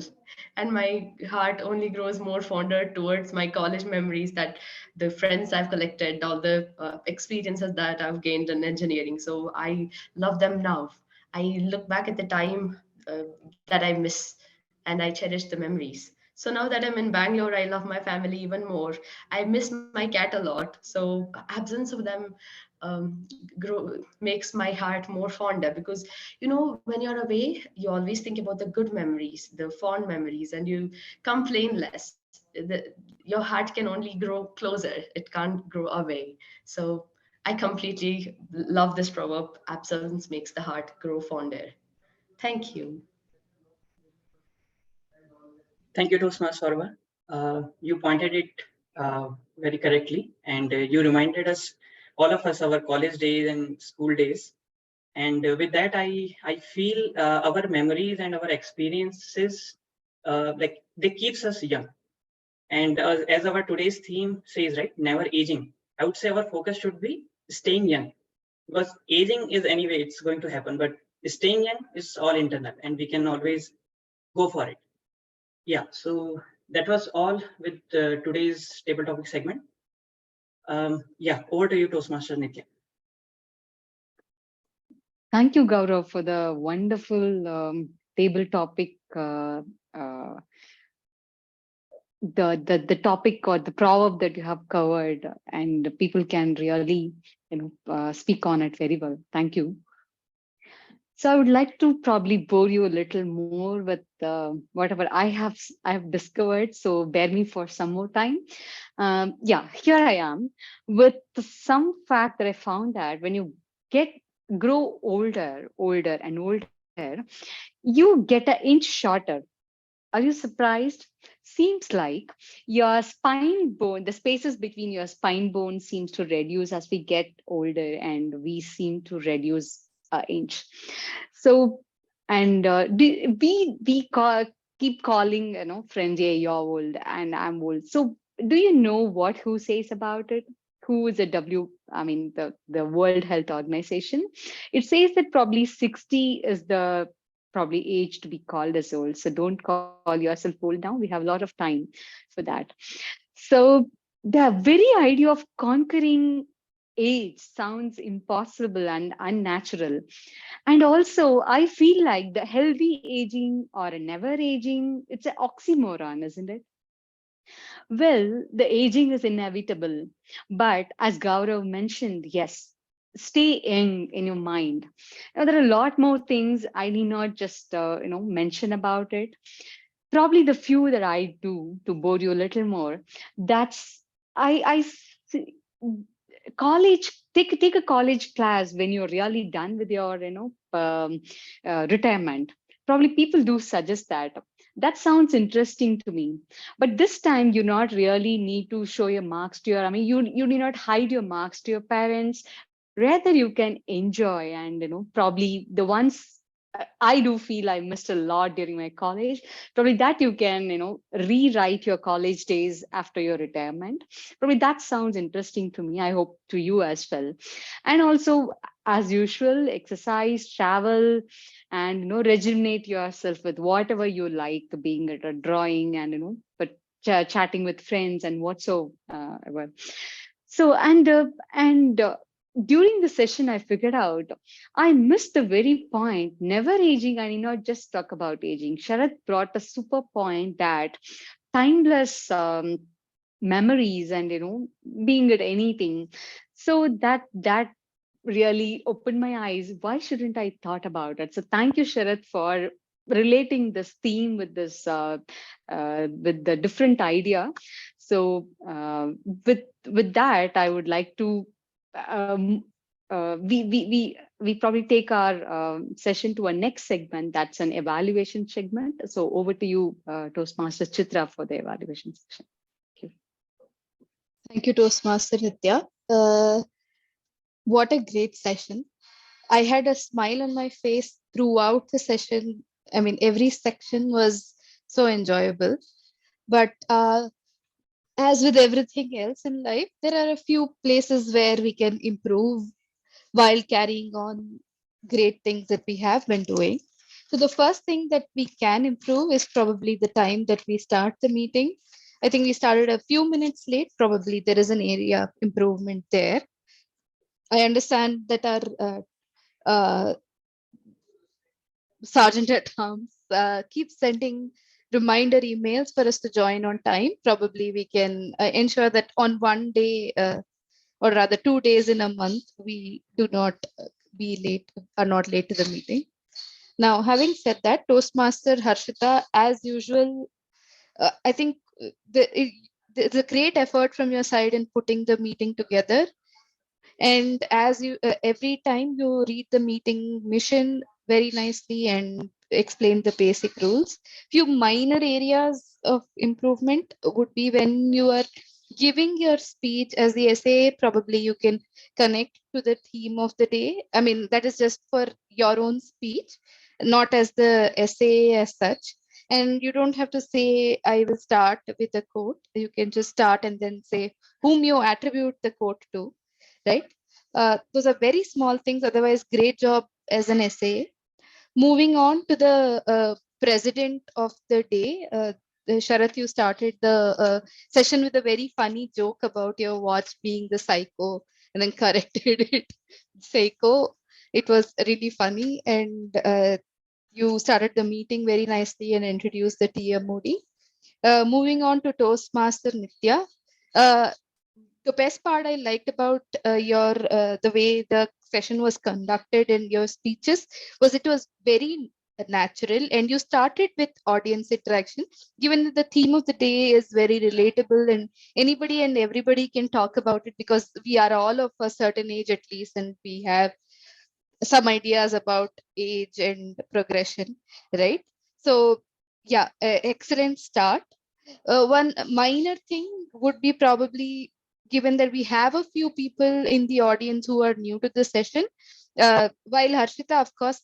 and my heart only grows more fonder towards my college memories, that the friends I've collected, all the experiences that I've gained in engineering. So I love them now. I look back at the time that I miss, and I cherish the memories. So now that I'm in Bangalore, I love my family even more. I miss my cat a lot. So absence of them makes my heart more fonder, because when you're away, you always think about the good memories, the fond memories, and you complain less. Your heart can only grow closer, it can't grow away. So I completely love this proverb: absence makes the heart grow fonder. Thank you. Thank you, Toastmasters Sarva. You pointed it very correctly, and you reminded us, all of us, our college days and school days. And with that, I feel our memories and our experiences, like they keeps us young. And as our today's theme says, right, never aging. I would say our focus should be staying young, because aging is anyway, it's going to happen, but staying young is all internal, and we can always go for it. Yeah, so that was all with today's table topic segment. Yeah, over to you, Toastmaster Nitya. Thank you, Gaurav, for the wonderful table topic. The topic or the proverb that you have covered, and people can really speak on it very well. Thank you. So I would like to probably bore you a little more with whatever I have discovered. So bear me for some more time. Yeah, here I am with some fact that I found that when you grow older and older, you get an inch shorter. Are you surprised? Seems like your spine bone, the spaces between your spine bone seems to reduce as we get older, and we seem to reduce inch. So, and keep calling, friends, yeah, you're old and I'm old. So do you know what WHO says about it? Who is the World Health Organization? It says that probably 60 is the probably age to be called as old. So don't call yourself old now. We have a lot of time for that. So the very idea of conquering age sounds impossible and unnatural. And also, I feel like the healthy aging or a never aging, it's an oxymoron, isn't it? Well, the aging is inevitable. But as Gaurav mentioned, yes, stay young in your mind. Now, there are a lot more things I need not just, mention about it. Probably the few that I do to bore you a little more. That's, I see- college, take a college class when you're really done with your retirement. Probably people do suggest that. That sounds interesting to me, but this time you not really need to show your marks to your, you need not hide your marks to your parents. Rather you can enjoy, and probably the ones I do feel I missed a lot during my college. Probably that you can, rewrite your college days after your retirement. Probably that sounds interesting to me. I hope to you as well. And also, as usual, exercise, travel, and rejuvenate yourself with whatever you like, being it a drawing and but chatting with friends and whatsoever. So and during the session, I figured out I missed the very point. Never aging. I need not just talk about aging. Sharath brought a super point that timeless memories and being at anything. So that really opened my eyes. Why shouldn't I thought about it? So thank you, Sharath, for relating this theme with this with the different idea. So with that, I would like to um, we probably take our session to a next segment. That's an evaluation segment. So over to you, Toastmaster Chitra, for the evaluation section. Thank you. Thank you, Toastmaster Nitya. What a great session. I had a smile on my face throughout the session. I mean, every section was so enjoyable. But as with everything else in life, there are a few places where we can improve while carrying on great things that we have been doing. So the first thing that we can improve is probably the time that we start the meeting. I think we started a few minutes late. Probably there is an area of improvement there. I understand that our Sergeant at Arms keeps sending reminder emails for us to join on time. Probably we can ensure that on one day, or rather 2 days in a month, we do not be late, are not late to the meeting. Now, having said that, Toastmaster Harshita, as usual, I think there's a great effort from your side in putting the meeting together. And as you every time you read the meeting mission very nicely and explain the basic rules. Few minor areas of improvement would be when you are giving your speech as the essay, probably you can connect to the theme of the day. I mean, that is just for your own speech, not as the essay as such. And you don't have to say, I will start with a quote. You can just start and then say whom you attribute the quote to, right? Those are very small things. Otherwise, great job as an essay. Moving on to the president of the day. Sharath, you started the session with a very funny joke about your watch being the psycho and then corrected it Seiko. It was really funny, and you started the meeting very nicely and introduced the TMOD. Moving on to Toastmaster Nitya. The best part I liked about your the way the session was conducted and your speeches was it was very natural, and you started with audience interaction. Given that the theme of the day is very relatable and anybody and everybody can talk about it, because we are all of a certain age at least, and we have some ideas about age and progression, right? So yeah, excellent start. One minor thing would be probably, given that we have a few people in the audience who are new to the session, While Harshita, of course,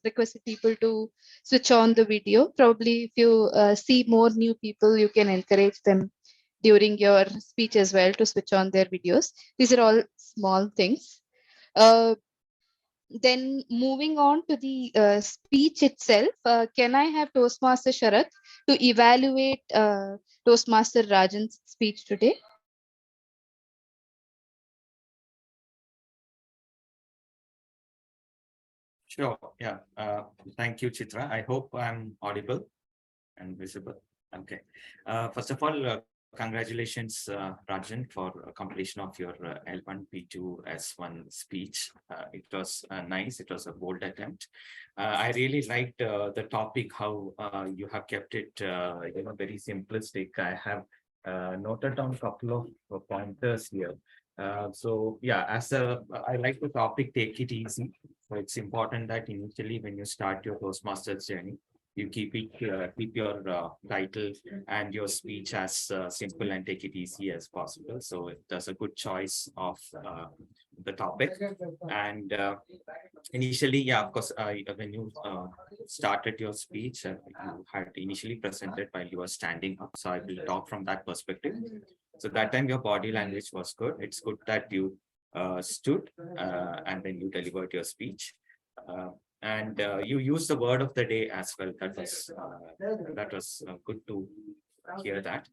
requested people to switch on the video. Probably if you see more new people, you can encourage them during your speech as well to switch on their videos. These are all small things. Then moving on to the speech itself, can I have Toastmaster Sharath to evaluate Toastmaster Rajan's speech today? Sure. Yeah. Thank you, Chitra. I hope I'm audible and visible. Okay. First of all, congratulations, Rajan, for completion of your L1, P2, S1 speech. It was nice. It was a bold attempt. I really liked the topic, how you have kept it, very simplistic. I have noted down a couple of pointers here. So yeah, I like the topic, take it easy. So it's important that initially when you start your Toastmasters journey, you keep your title and your speech as simple and take it easy as possible. So that's a good choice of the topic. And initially, yeah, of course, when you started your speech, you had initially presented while you were standing up. So I will talk from that perspective. So that time your body language was good. It's good that you stood and then you delivered your speech. And you used the word of the day as well. That was good to hear that.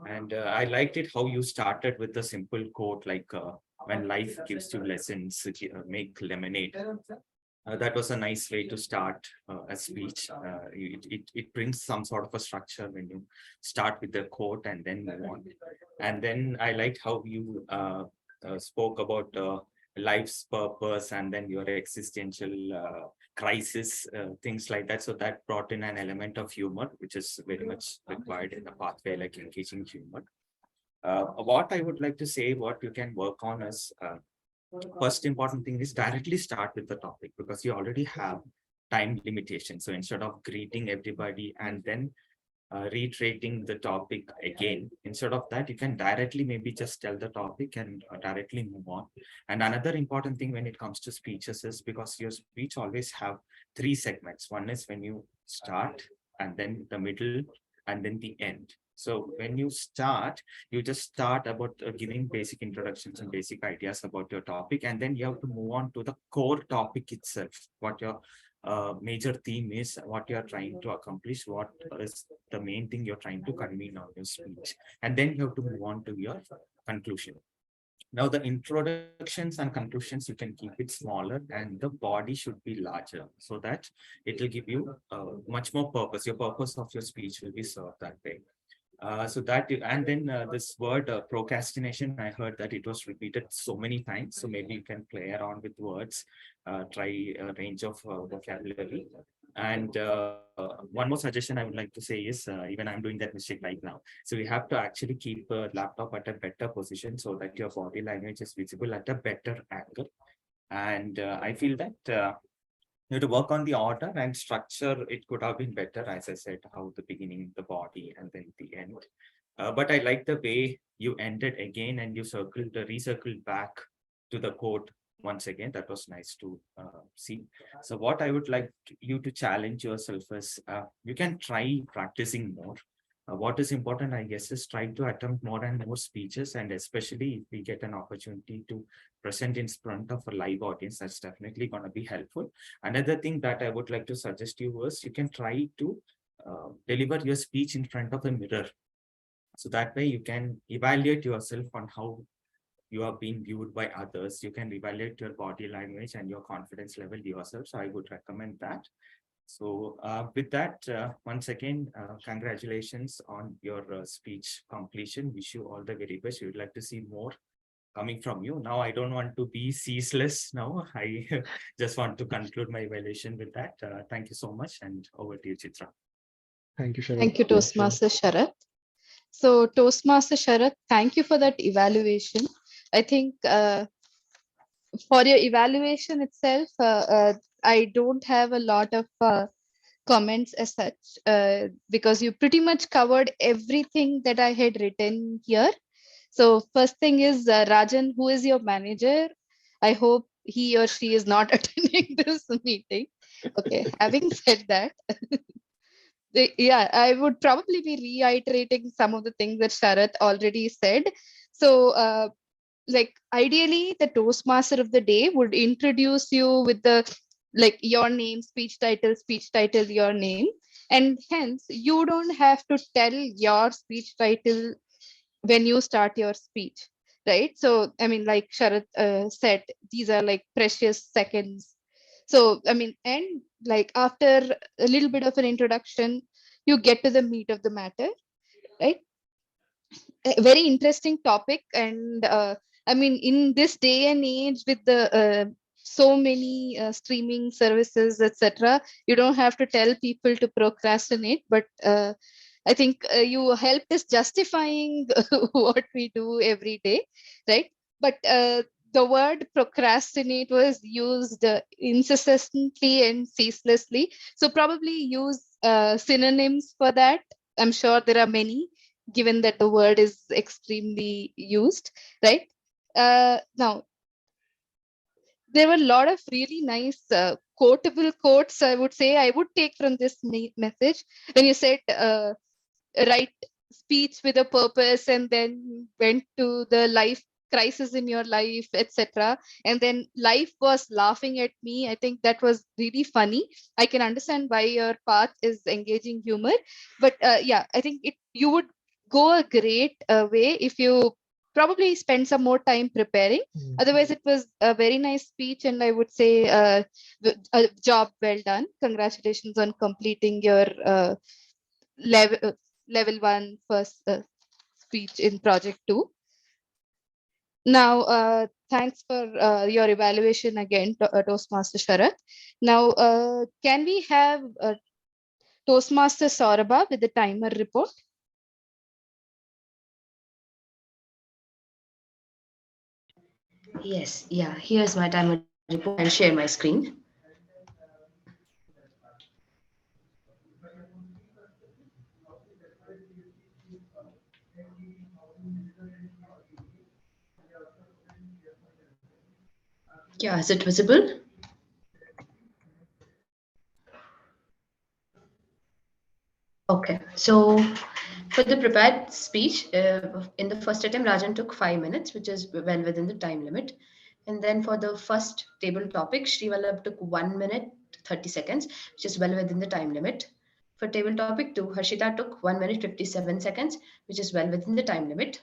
And I liked it how you started with the simple quote like when life gives you lessons, make lemonade. That was a nice way to start a speech. It brings some sort of a structure when you start with the quote and then move on. And then I liked how you spoke about life's purpose and then your existential crisis, things like that. So that brought in an element of humor, which is very much required in a pathway like engaging humor. What I would like to say, what you can work on is first important thing is directly start with the topic because you already have time limitation. So instead of greeting everybody and then reiterating the topic again, instead of that, you can directly maybe just tell the topic and directly move on. And another important thing when it comes to speeches is because your speech always have 3 segments. One is when you start and then the middle and then the end. So when you start, you just start about giving basic introductions and basic ideas about your topic, and then you have to move on to the core topic itself, what your major theme is, what you're trying to accomplish, what is the main thing you're trying to convey on your speech. And then you have to move on to your conclusion. Now, the introductions and conclusions, you can keep it smaller and the body should be larger so that it will give you much more purpose. Your purpose of your speech will be served that way. So that, and then this word procrastination, I heard that it was repeated so many times. So maybe you can play around with words, try a range of vocabulary. And one more suggestion I would like to say is, even I'm doing that mistake right now. So you have to actually keep a laptop at a better position so that your body language is visible at a better angle. And I feel that you have to work on the order and structure. It could have been better, as I said, how the beginning, the body, and then the end. But I like the way you ended again and you recircled back to the quote once again. That was nice to see. So what I would like you to challenge yourself is you can try practicing more. What is important, I guess, is try to attempt more and more speeches, and especially if we get an opportunity to present in front of a live audience, that's definitely going to be helpful. Another thing that I would like to suggest you is you can try to deliver your speech in front of a mirror. So that way you can evaluate yourself on how you are being viewed by others. You can evaluate your body language and your confidence level yourself. So I would recommend that. So with that, once again, congratulations on your speech completion. Wish you all the very best. We would like to see more coming from you. Now, I don't want to be ceaseless now. I just want to conclude my evaluation with that. Thank you so much, and over to you, Chitra. Thank you, Sharath. Thank you, Toastmaster Sharath. So Toastmaster Sharath, thank you for that evaluation. I think for your evaluation itself, I don't have a lot of comments as such, because you pretty much covered everything that I had written here. So first thing is, Rajan, who is your manager? I hope he or she is not attending this meeting. Okay, having said that, yeah, I would probably be reiterating some of the things that Sharath already said. So, like ideally, the Toastmaster of the day would introduce you with the like your name, speech title, your name, and hence you don't have to tell your speech title when you start your speech, right? So, I mean, like Sharath said, these are like precious seconds. So, I mean, and like after a little bit of an introduction, you get to the meat of the matter, right? A very interesting topic. And I mean, in this day and age with the so many streaming services, etc., you don't have to tell people to procrastinate, but I think you helped us justifying what we do every day, right? But the word procrastinate was used incessantly and ceaselessly. So probably use synonyms for that. I'm sure there are many, given that the word is extremely used, right? Now, there were a lot of really nice quotable quotes, I would say, I would take from this message. When you said, write speech with a purpose, and then went to the life crisis in your life, etc., and then life was laughing at me, I think that was really funny. I can understand why your path is engaging humor, but yeah, I think you would go a great way if you probably spend some more time preparing. Otherwise, it was a very nice speech, and I would say a job well done. Congratulations on completing your level level 1 first speech in project 2. Now, thanks for your evaluation again, Toastmaster Sharath. Now, can we have Toastmaster Saurabha with the timer report? Yes, yeah, here's my timer report and share my screen. Yeah, is it visible? Okay, so for the prepared speech, in the first attempt, Rajan took 5 minutes, which is well within the time limit. And then for the first table topic, Shri Vallabh took 1 minute 30 seconds, which is well within the time limit. For table topic 2, Harshita took 1 minute 57 seconds, which is well within the time limit.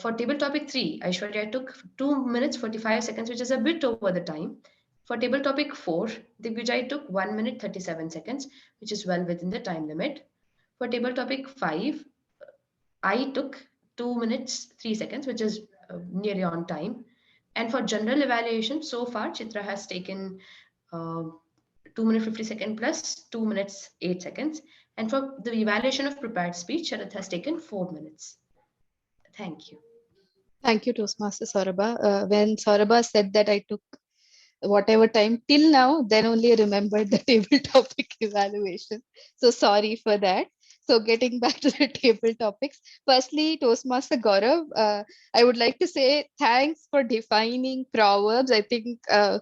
For table topic 3, Aishwarya took 2 minutes 45 seconds, which is a bit over the time. For table topic 4, Digvijay took 1 minute 37 seconds, which is well within the time limit. For table topic 5, I took 2 minutes 3 seconds, which is nearly on time. And for general evaluation, so far, Chitra has taken 2 minutes 50 seconds plus 2 minutes 8 seconds. And for the evaluation of prepared speech, Sharath has taken 4 minutes. Thank you. Thank you, Toastmaster Saurabha. When Saurabha said that I took whatever time till now, then only I remembered the table topic evaluation. So sorry for that. So getting back to the table topics, firstly, Toastmaster Gaurav, I would like to say thanks for defining proverbs. I think, I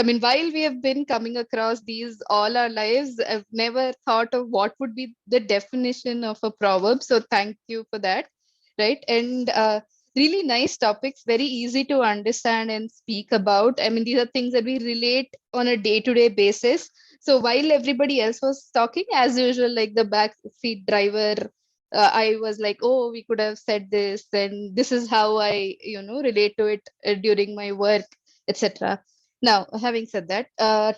mean, while we have been coming across these all our lives, I've never thought of what would be the definition of a proverb. So thank you for that. Right. And really nice topics, very easy to understand and speak about. I mean, these are things that we relate on a day-to-day basis. So while everybody else was talking, as usual, like the backseat driver, I was like, oh, we could have said this, and this is how I, relate to it during my work, etc. Now, having said that,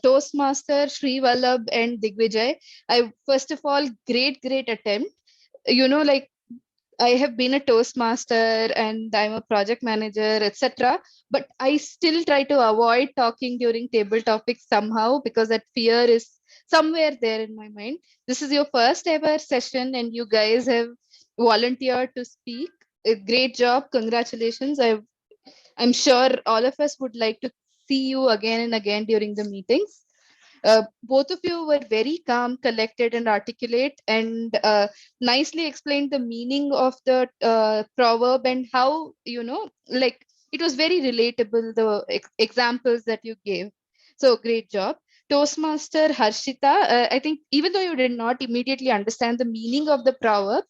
Toastmaster, Sri Vallabh, and Digvijay, I first of all, great attempt. Like I have been a Toastmaster and I'm a project manager, etc. But I still try to avoid talking during table topics somehow because that fear is somewhere there in my mind. This is your first ever session and you guys have volunteered to speak. A great job. Congratulations. I'm sure all of us would like to see you again and again during the meetings. Both of you were very calm, collected, and articulate, and nicely explained the meaning of the proverb and how, like it was very relatable, the examples that you gave. So great job. Toastmaster Harshita, I think even though you did not immediately understand the meaning of the proverb,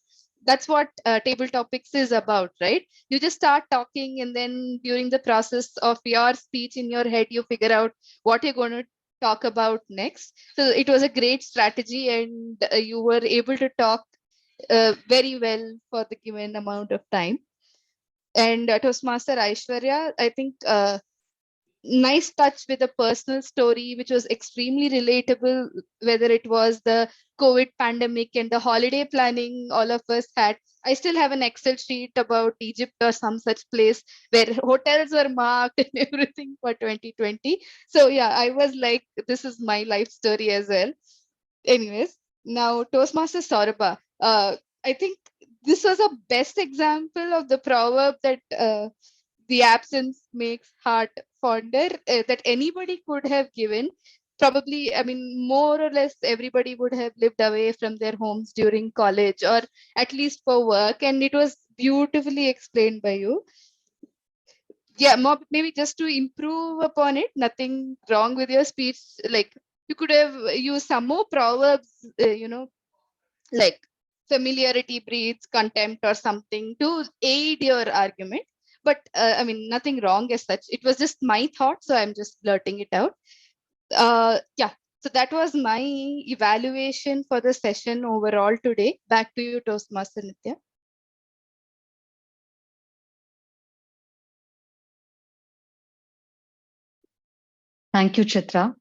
that's what table topics is about, right? You just start talking, and then during the process of your speech in your head, you figure out what you're going to talk about next. So it was a great strategy, and you were able to talk very well for the given amount of time. And Toastmaster Aishwarya, I think nice touch with a personal story, which was extremely relatable, whether it was the COVID pandemic and the holiday planning all of us had. I still have an Excel sheet about Egypt or some such place where hotels were marked and everything for 2020. So yeah, I was like, this is my life story as well. Anyways, now Toastmaster Saurabha. I think this was a best example of the proverb that the absence makes heart fonder, that anybody could have given. Probably, I mean, more or less everybody would have lived away from their homes during college or at least for work, and it was beautifully explained by you. Yeah, maybe just to improve upon it, nothing wrong with your speech. Like, you could have used some more proverbs, like familiarity breeds contempt or something to aid your argument. But I mean, nothing wrong as such. It was just my thought, so I'm just blurting it out. Yeah, so that was my evaluation for the session overall today. Back to you, Toastmaster Nitya. Thank you, Chitra,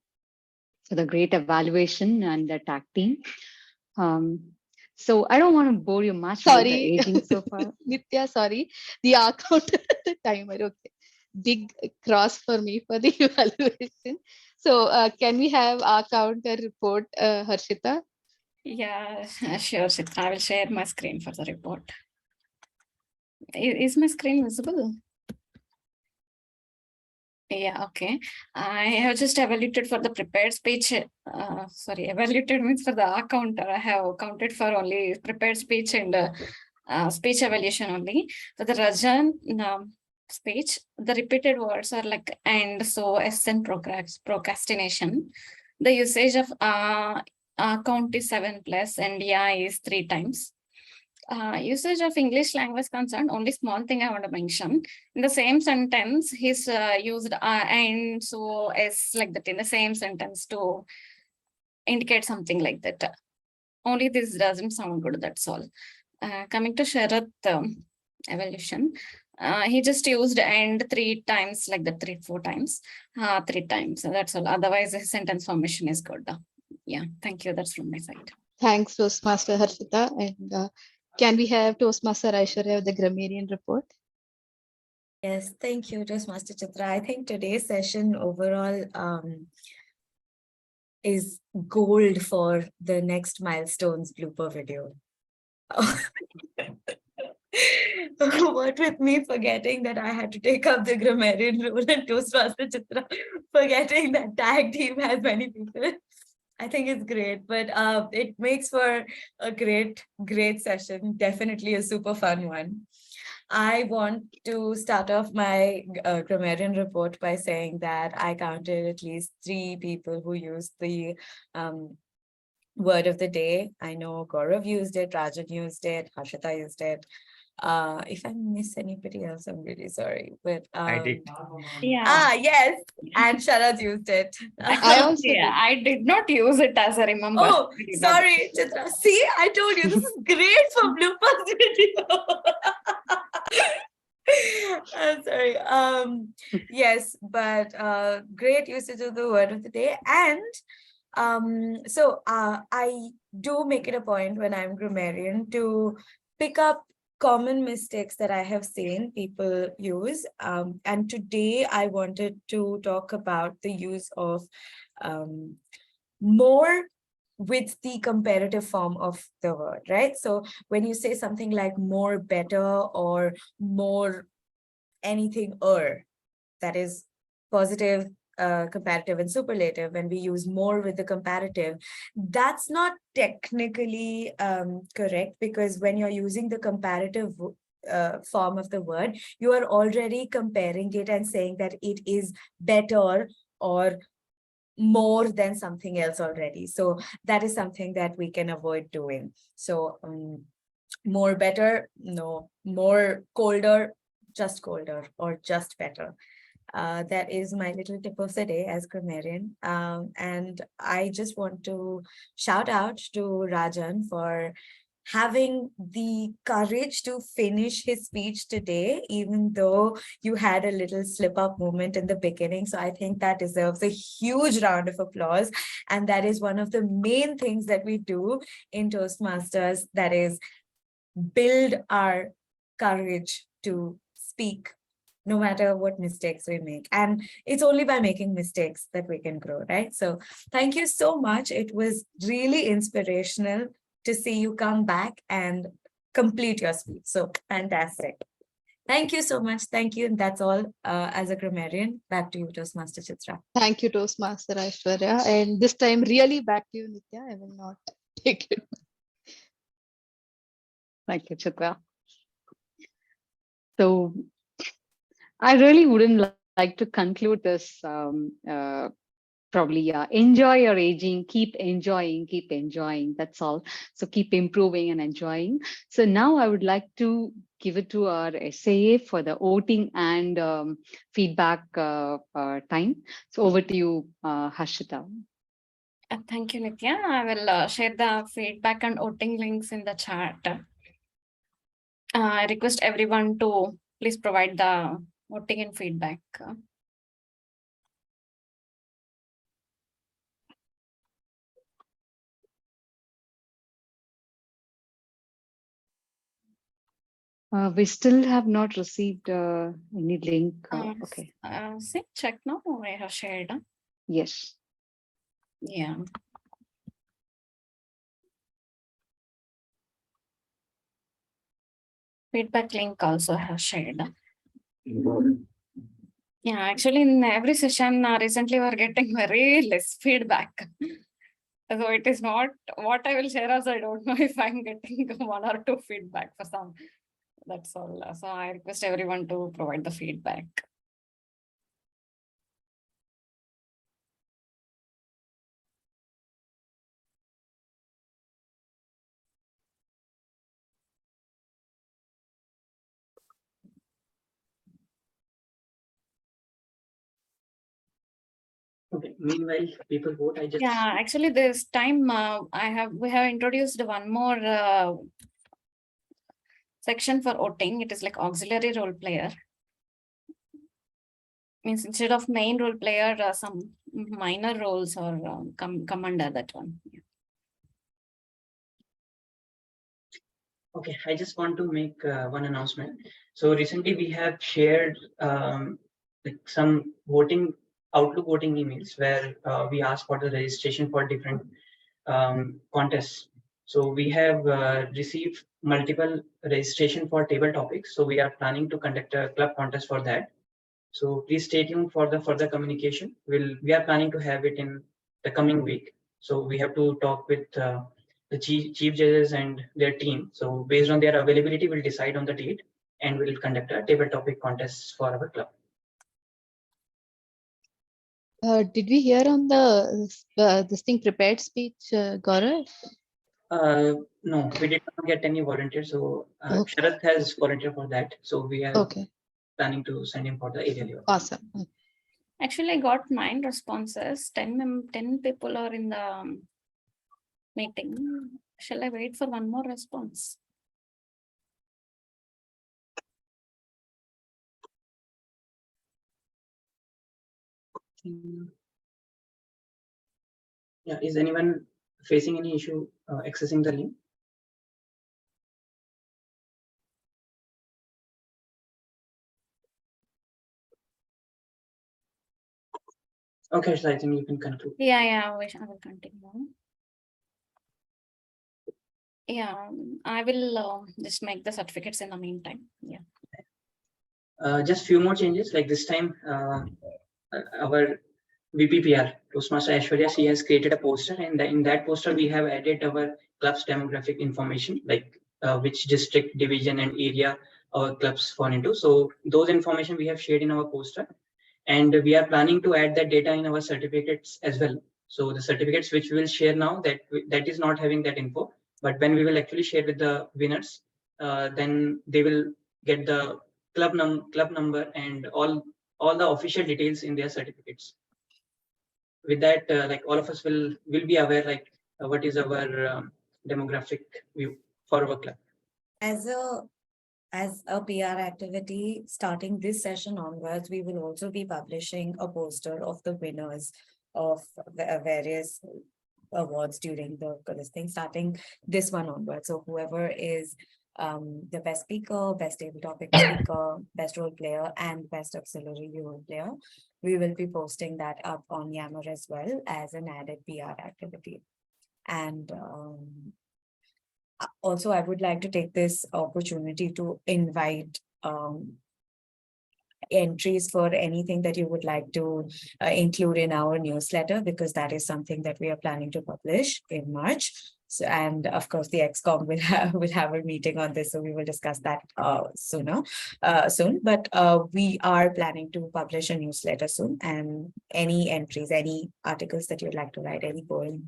for the great evaluation and the tag team. So I don't want to bore you much with the Sorry, aging so far. Nitya, sorry. The R counter, the timer, okay. Big cross for me for the evaluation. So can we have our counter report, Harshita? Yeah, sure, Chitra. I will share my screen for the report. Is my screen visible? Yeah, okay. I have just evaluated for the prepared speech. Evaluated means for the R counter. I have counted for only prepared speech and speech evaluation only. For the Rajan speech, the repeated words are like and, so, s, and procrastination. The usage of count is 7 plus and yeah is 3 times. Usage of English language concerned, only small thing I want to mention. In the same sentence, he's used and, so, s like that in the same sentence to indicate something like that. Only this doesn't sound good, that's all. Coming to Sharath evaluation, he just used and 3 times, like that, 4 times, 3 times. So that's all. Otherwise, his sentence formation is good. Yeah, thank you. That's from my side. Thanks, Toastmaster Harshita. And can we have Toastmaster Aishwarya with the grammarian report? Yes, thank you, Toastmaster Chitra. I think today's session overall is gold for the next milestones blooper video. What with me forgetting that I had to take up the grammarian role and Toastmaster Chitra forgetting that tag team has many people. I think it's great, but it makes for a great session. Definitely a super fun one. I want to start off my grammarian report by saying that I counted at least 3 people who used the word of the day. I know Gaurav used it, Rajan used it, Harshita used it. If I miss anybody else, I'm really sorry. But I did. Yeah. Yes, and Sharad used it. I also did. I did not use it as I remember. Oh, sorry, Chitra. See, I told you this is great for bloopers video. I'm sorry. Yes, but great usage of the word of the day. And so I do make it a point when I'm grammarian to pick up common mistakes that I have seen people use. And today I wanted to talk about the use of more with the comparative form of the word, right? So when you say something like more, better, or more anything, that is positive, comparative, and superlative, when we use more with the comparative, that's not technically correct, because when you're using the comparative form of the word, you are already comparing it and saying that it is better or more than something else already. So that is something that we can avoid doing. So more better, no, more colder, just colder, or just better. That is my little tip of the day as grammarian. And I just want to shout out to Rajan for having the courage to finish his speech today, even though you had a little slip-up moment in the beginning. So I think that deserves a huge round of applause. And that is one of the main things that we do in Toastmasters, that is build our courage to speak, no matter what mistakes we make. And it's only by making mistakes that we can grow, right? So thank you so much. It was really inspirational to see you come back and complete your speech. So fantastic. Thank you so much. Thank you. And that's all as a grammarian. Back to you, Toastmaster Chitra. Thank you, Toastmaster Aishwarya. And this time, really back to you, Nitya. I will not take it. Thank you, Chitra. So I really wouldn't like to conclude this. Probably, yeah, enjoy your aging, keep enjoying. That's all. So keep improving and enjoying. So now I would like to give it to our SAA for the voting and feedback time. So over to you, Harshita. Thank you, Nitya. I will share the feedback and voting links in the chat. I request everyone to please provide the voting and feedback. We still have not received any link. Okay. See, check now. I have shared. Yes. Yeah. Feedback link also have shared. Yeah, actually in every session recently we're getting very less feedback. So it is not what I will share, also I don't know if I'm getting 1 or 2 feedback for some. That's all. So I request everyone to provide the feedback. Okay. Meanwhile, people vote. I just Yeah, actually this time we have introduced one more section for voting. It is like auxiliary role player. Means instead of main role player, some minor roles or come under that one. Yeah. Okay, I just want to make one announcement. So recently we have shared like some voting Outlook voting emails where we ask for the registration for different contests. So we have received multiple registration for table topics. So we are planning to conduct a club contest for that. So please stay tuned for the further communication. We are planning to have it in the coming week. So we have to talk with the chief judges and their team. So based on their availability, we'll decide on the date and we'll conduct a table topic contest for our club. Did we hear on the this thing prepared speech, Gaurav? No, we did not get any volunteers. So Okay. Sharath has volunteered for that. So we are Okay. planning to send him for the area level. Awesome. Actually, I got 9 responses. 10 people are in the meeting. Shall I wait for one more response? Yeah, is anyone facing any issue accessing the link? Okay, so I think you can conclude. Yeah, I will continue. Yeah, I will just make the certificates in the meantime. Yeah. Just few more changes. Like this time, our VPPR, Toastmaster Aishwarya, she has created a poster, and in that poster we have added our club's demographic information, like which district, division, and area our clubs fall into. So those information we have shared in our poster, and we are planning to add that data in our certificates as well. So the certificates which we will share now, that is not having that info, but when we will actually share with the winners, then they will get the club number and all the official details in their certificates. With that, like all of us will be aware, like what is our demographic view for our club. As a PR activity, starting this session onwards, we will also be publishing a poster of the winners of the various awards during this thing, starting this one onwards. So whoever is the best speaker, best table topic speaker, best role player, and best auxiliary role player, we will be posting that up on Yammer as well as an added PR activity. And also, I would like to take this opportunity to invite entries for anything that you would like to include in our newsletter, because that is something that we are planning to publish in March. So, and of course, the XCOM will have a meeting on this, so we will discuss that soon. But we are planning to publish a newsletter soon, and any entries, any articles that you'd like to write, any poems,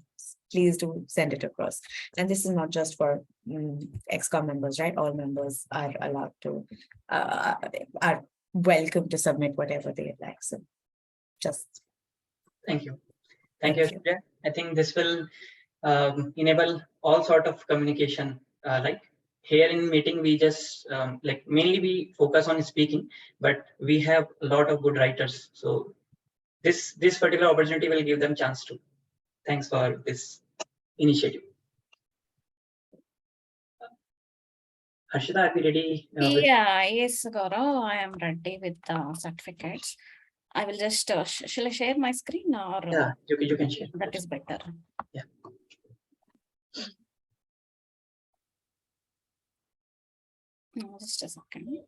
please do send it across. And this is not just for XCOM members, right? All members are allowed to are welcome to submit whatever they like. So just thank you. Thank you, you. Ashpriya. I think this will enable all sort of communication. Like here in meeting, we just like mainly we focus on speaking, but we have a lot of good writers. So this particular opportunity will give them chance to. Thanks for this initiative. Harshita, are we ready? Yeah, yes, Gaurav, I am ready with the certificates. I will just, shall I share my screen or? Yeah, you can share. That is better. Yeah. No, just a second.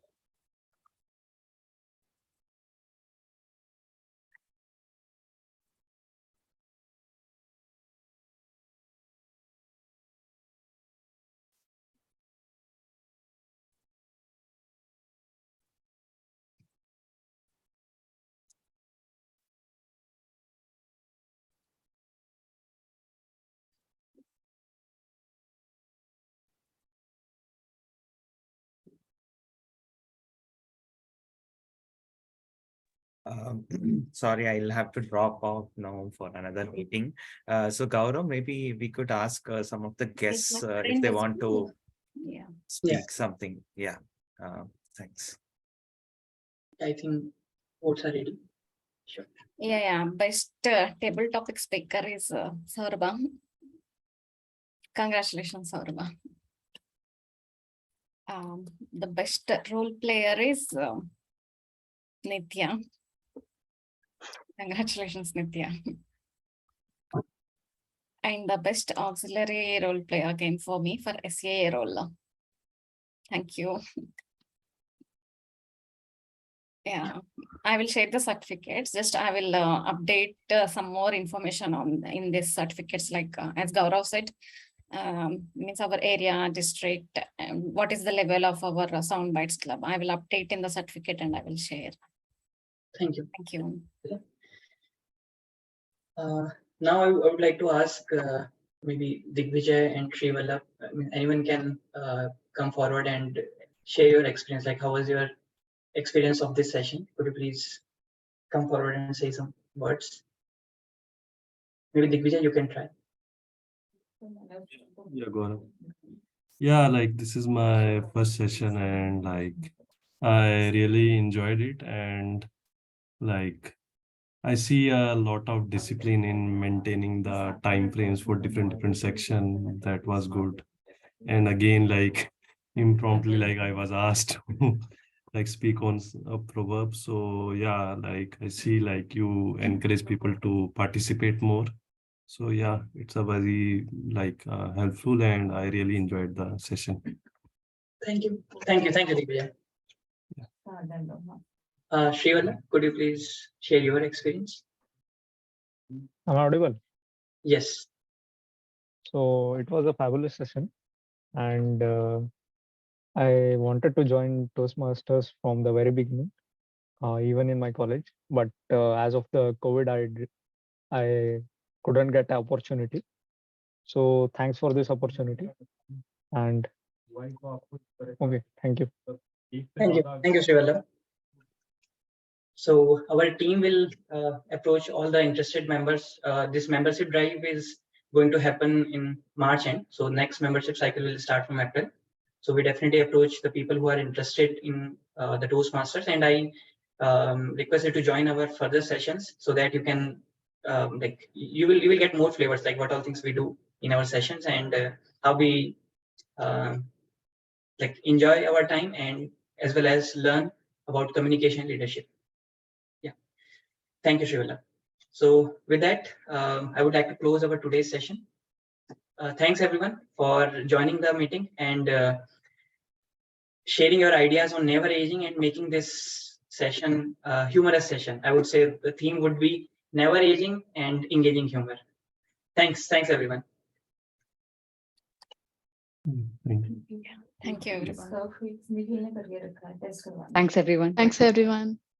Sorry, I'll have to drop out now for another meeting. So Gaurav, maybe we could ask some of the guests if they want to speak something. Yeah. Thanks. I think votes are ready. Sure. Yeah. Best table topic speaker is Saurabh. Congratulations, Saurabh. The best role player is Nitya. Congratulations, Nitya. And the best auxiliary role player came for me for SAA role. Thank you. Yeah, I will share the certificates. Just I will update some more information on in these certificates, like as Gaurav said, means our area, district, what is the level of our SoundBytes club. I will update in the certificate and I will share. Thank you. Thank you. Now I would like to ask maybe Digvijay and Srivalabh. I mean, anyone can come forward and share your experience. Like, how was your experience of this session? Could you please come forward and say some words? Maybe Digvijay, you can try. Yeah, Gaurav. Yeah, like this is my first session and like I really enjoyed it, and like I see a lot of discipline in maintaining the time frames for different section. That was good. And again, like impromptu, like I was asked to like speak on a proverb. So yeah, like I see like you encourage people to participate more. So yeah, it's a very like helpful, and I really enjoyed the session. Thank you, Digvijay. Srivalabh, could you please share your experience? Am I audible? Yes. So it was a fabulous session, and I wanted to join Toastmasters from the very beginning, even in my college. But as of the COVID, I couldn't get the opportunity. So thanks for this opportunity. And okay, thank you. Thank you, Srivallabh. So our team will approach all the interested members. This membership drive is going to happen in March end. So next membership cycle will start from April. So we definitely approach the people who are interested in the Toastmasters, and I request you to join our further sessions so that you can like you will get more flavors, like what all things we do in our sessions, and how we like enjoy our time, and as well as learn about communication leadership. Yeah, thank you, Srivallabh. So with that, I would like to close our today's session. Thanks everyone for joining the meeting and sharing your ideas on never aging and making this session humorous session. I would say the theme would be never aging and engaging humor. Thanks everyone. Thank you. Thank you, everyone. Thanks, everyone. Thanks, everyone.